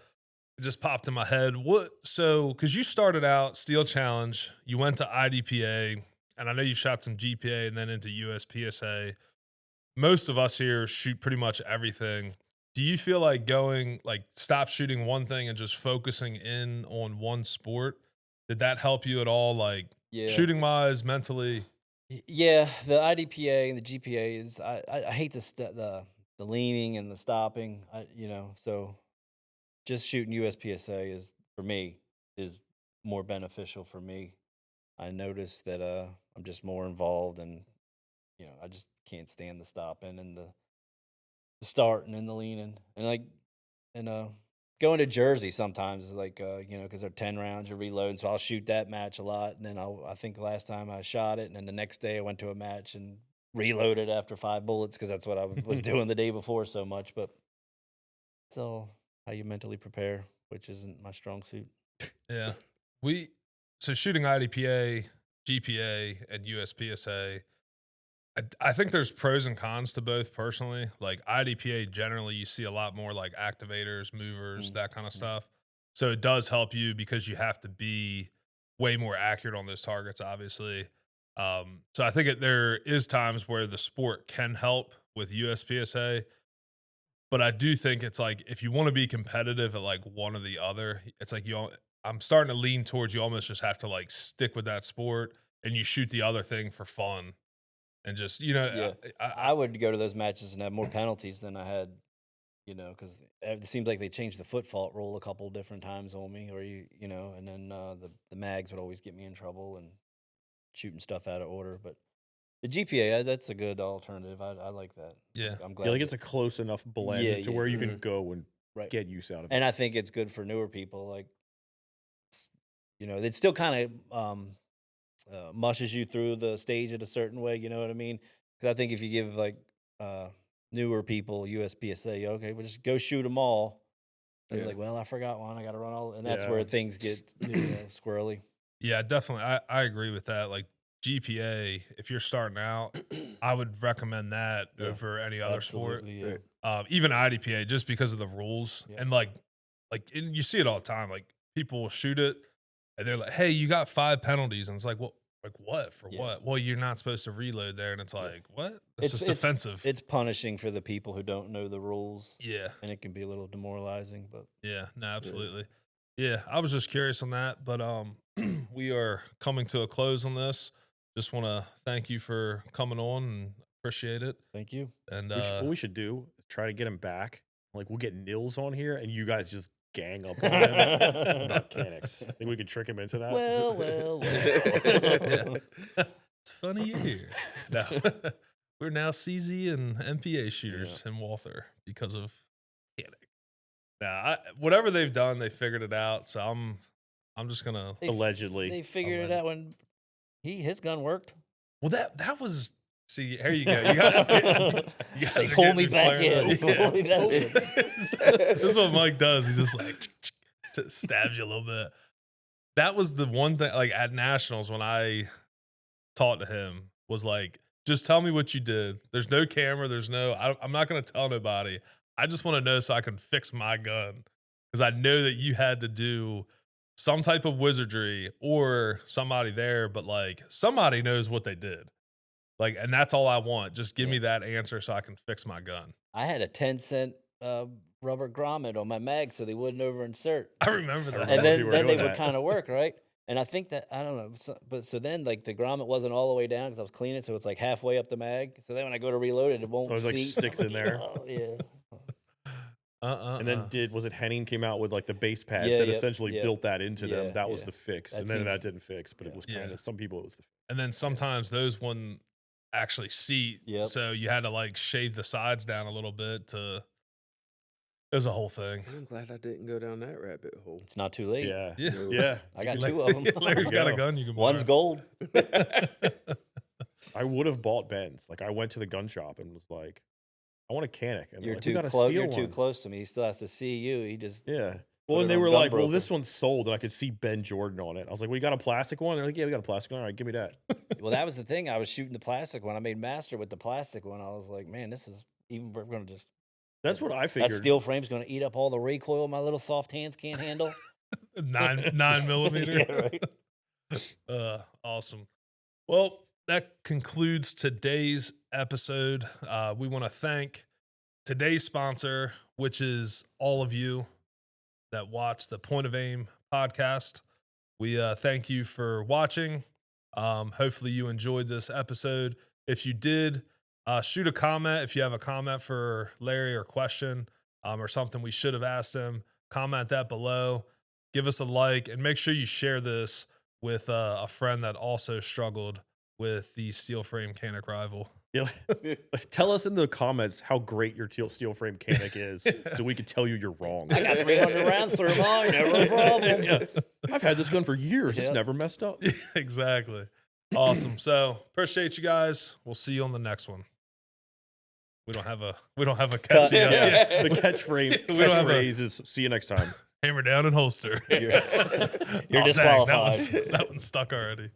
it just popped in my head. Because you started out Steel Challenge, you went to IDPA, and I know you shot some GPA and then into USPSA. Most of us here shoot pretty much everything. Do you feel like stop shooting one thing and just focusing in on one sport? Did that help you at all? Like Yeah. shooting wise, mentally? Yeah, the IDPA and the GPA is I hate the leaning and the stopping. So just shooting USPSA for me is more beneficial for me. I noticed that I'm just more involved, and I just can't stand the stopping and the starting and the leaning and going to Jersey sometimes is like because they're 10 rounds, you're reloading, so I'll shoot that match a lot, and then I think the last time I shot it, and then the next day I went to a match and reloaded after 5 bullets because that's what I was doing the day before so much. But it's all how you mentally prepare, which isn't my strong suit. Yeah. So shooting IDPA, GPA, and USPSA, I think there's pros and cons to both personally. Like IDPA, generally, you see a lot more like activators, movers, that kind of stuff. So it does help you because you have to be way more accurate on those targets, obviously. So I think there is times where the sport can help with USPSA. But I do think it's like if you want to be competitive at like one or the other, it's like I'm starting to lean towards you almost just have to like stick with that sport and you shoot the other thing for fun. And just, Yeah. I would go to those matches and have more penalties than I had, because it seems like they changed the foot fault rule a couple different times on me, or and then the mags would always get me in trouble and shooting stuff out of order. But the GPA, that's a good alternative. I like that. Yeah. I'm glad. Yeah, like it's a close enough blend Yeah, to yeah. where you can go and Right. get use out of it. And I think it's good for newer people. Like, it still kind of mushes you through the stage in a certain way. You know what I mean? Because I think if you give like newer people USPSA, okay, well just go shoot them all. They're Yeah. like, well, I forgot one. I got to run all, and that's Yeah. where things get squirrely. Yeah, definitely. I agree with that. Like GPA, if you're starting out, I would recommend that Yeah, over any other sport. Absolutely, yeah. Right. Even IDPA, just because of the rules. Yeah. And and you see it all the time. Like people will shoot it and they're like, "Hey, you got 5 penalties." And it's like, "Well, like what? For Yeah. what?" "Well, you're not supposed to reload there." And it's like, "What? That's just It's defensive." It's punishing for the people who don't know the rules, Yeah. and it can be a little demoralizing. But Yeah, no, absolutely. Yeah, I was just curious on that, but we are coming to a close on this. Just want to thank you for coming on and appreciate it. thank you. And What we should do is try to get him back. Like we'll get Nils on here, and you guys just gang up on him about mechanics. Think we can trick him into that? Well. yeah. It's funny you're here. No, we're now CZ and MPA shooters in Walther because of mechanics. Nah, whatever they've done, they figured it out. So I'm just gonna. Allegedly. They figured it out when his gun worked. Well, that was. See, here you go. You guys, you guys They are pull getting me back flared in. up. Pull me back in. This is what Mike does. He just like stabs you a little bit. That was the one thing. Like at nationals, when I talked to him, was like, just tell me what you did. There's no camera. There's no. I'm not gonna tell nobody. I just want to know so I can fix my gun, because I know that you had to do some type of wizardry or somebody there, but like somebody knows what they did. Like, and that's all I want. Just give me that answer so I can fix my gun. I had a 10-cent rubber grommet on my mag so they wouldn't over insert. I remember that. And then doing they would that. kind of work, right? And I think that, I don't know, so then like the grommet wasn't all the way down because I was cleaning, so it's like halfway up the mag. So then when I go to reload it, it won't it was like seat. sticks in there. Oh, yeah. And then was it Henning came out with like the base pads Yeah, that yep, essentially yep. built that into them? Yeah, That was yeah. the fix. That And then seems- that didn't fix, but it was Yeah. kind of some people it was the And then sometimes those wouldn't actually seat. Yep. So you had to like shave the sides down a little bit to. It was a whole thing. I'm glad I didn't go down that rabbit hole. It's not too late. Yeah. Yeah. Yeah. I got Like- 2 of them. Larry's got a Go. gun you can One's borrow. gold. I would have bought Ben's. Like I went to the gun shop and was like, I want a Canic. And You're like, we too got a close. steel You're too one. close to me. He still has to see you. He just Yeah. Put Well, it and they on were Gun like, well, Broker. this one's sold. And I could see Ben Jordan on it. I was like, well, you got a plastic one? They're like, yeah, we got a plastic one. All right, give me that. Well, that was the thing. I was shooting the plastic one. I made Master with the plastic one. I was like, man, this is even. We're gonna just That's what I figured. that steel frame's gonna eat up all the recoil my little soft hands can't handle. 9 millimeter. Yeah, right. Awesome. Well, that concludes today's episode. We want to thank today's sponsor, which is all of you that watch the Point of Aim podcast. We thank you for watching. Hopefully you enjoyed this episode. If you did, shoot a comment. If you have a comment for Larry or question or something we should have asked him, comment that below. Give us a like and make sure you share this with a friend that also struggled with the steel frame Canic rival. Yeah. Tell us in the comments how great your steel frame Canic is so we can tell you you're wrong. I got 300 rounds through mine. Never a problem. Yeah. I've had this gun for years. It's Yep. never messed up. Exactly. Awesome. So appreciate you guys. We'll see you on the next one. We don't have a catch yet. Yeah. The catchphrase We don't have a- is see you next time. Hammer down and holster. You're Oh, dang, disqualified. that one's stuck already.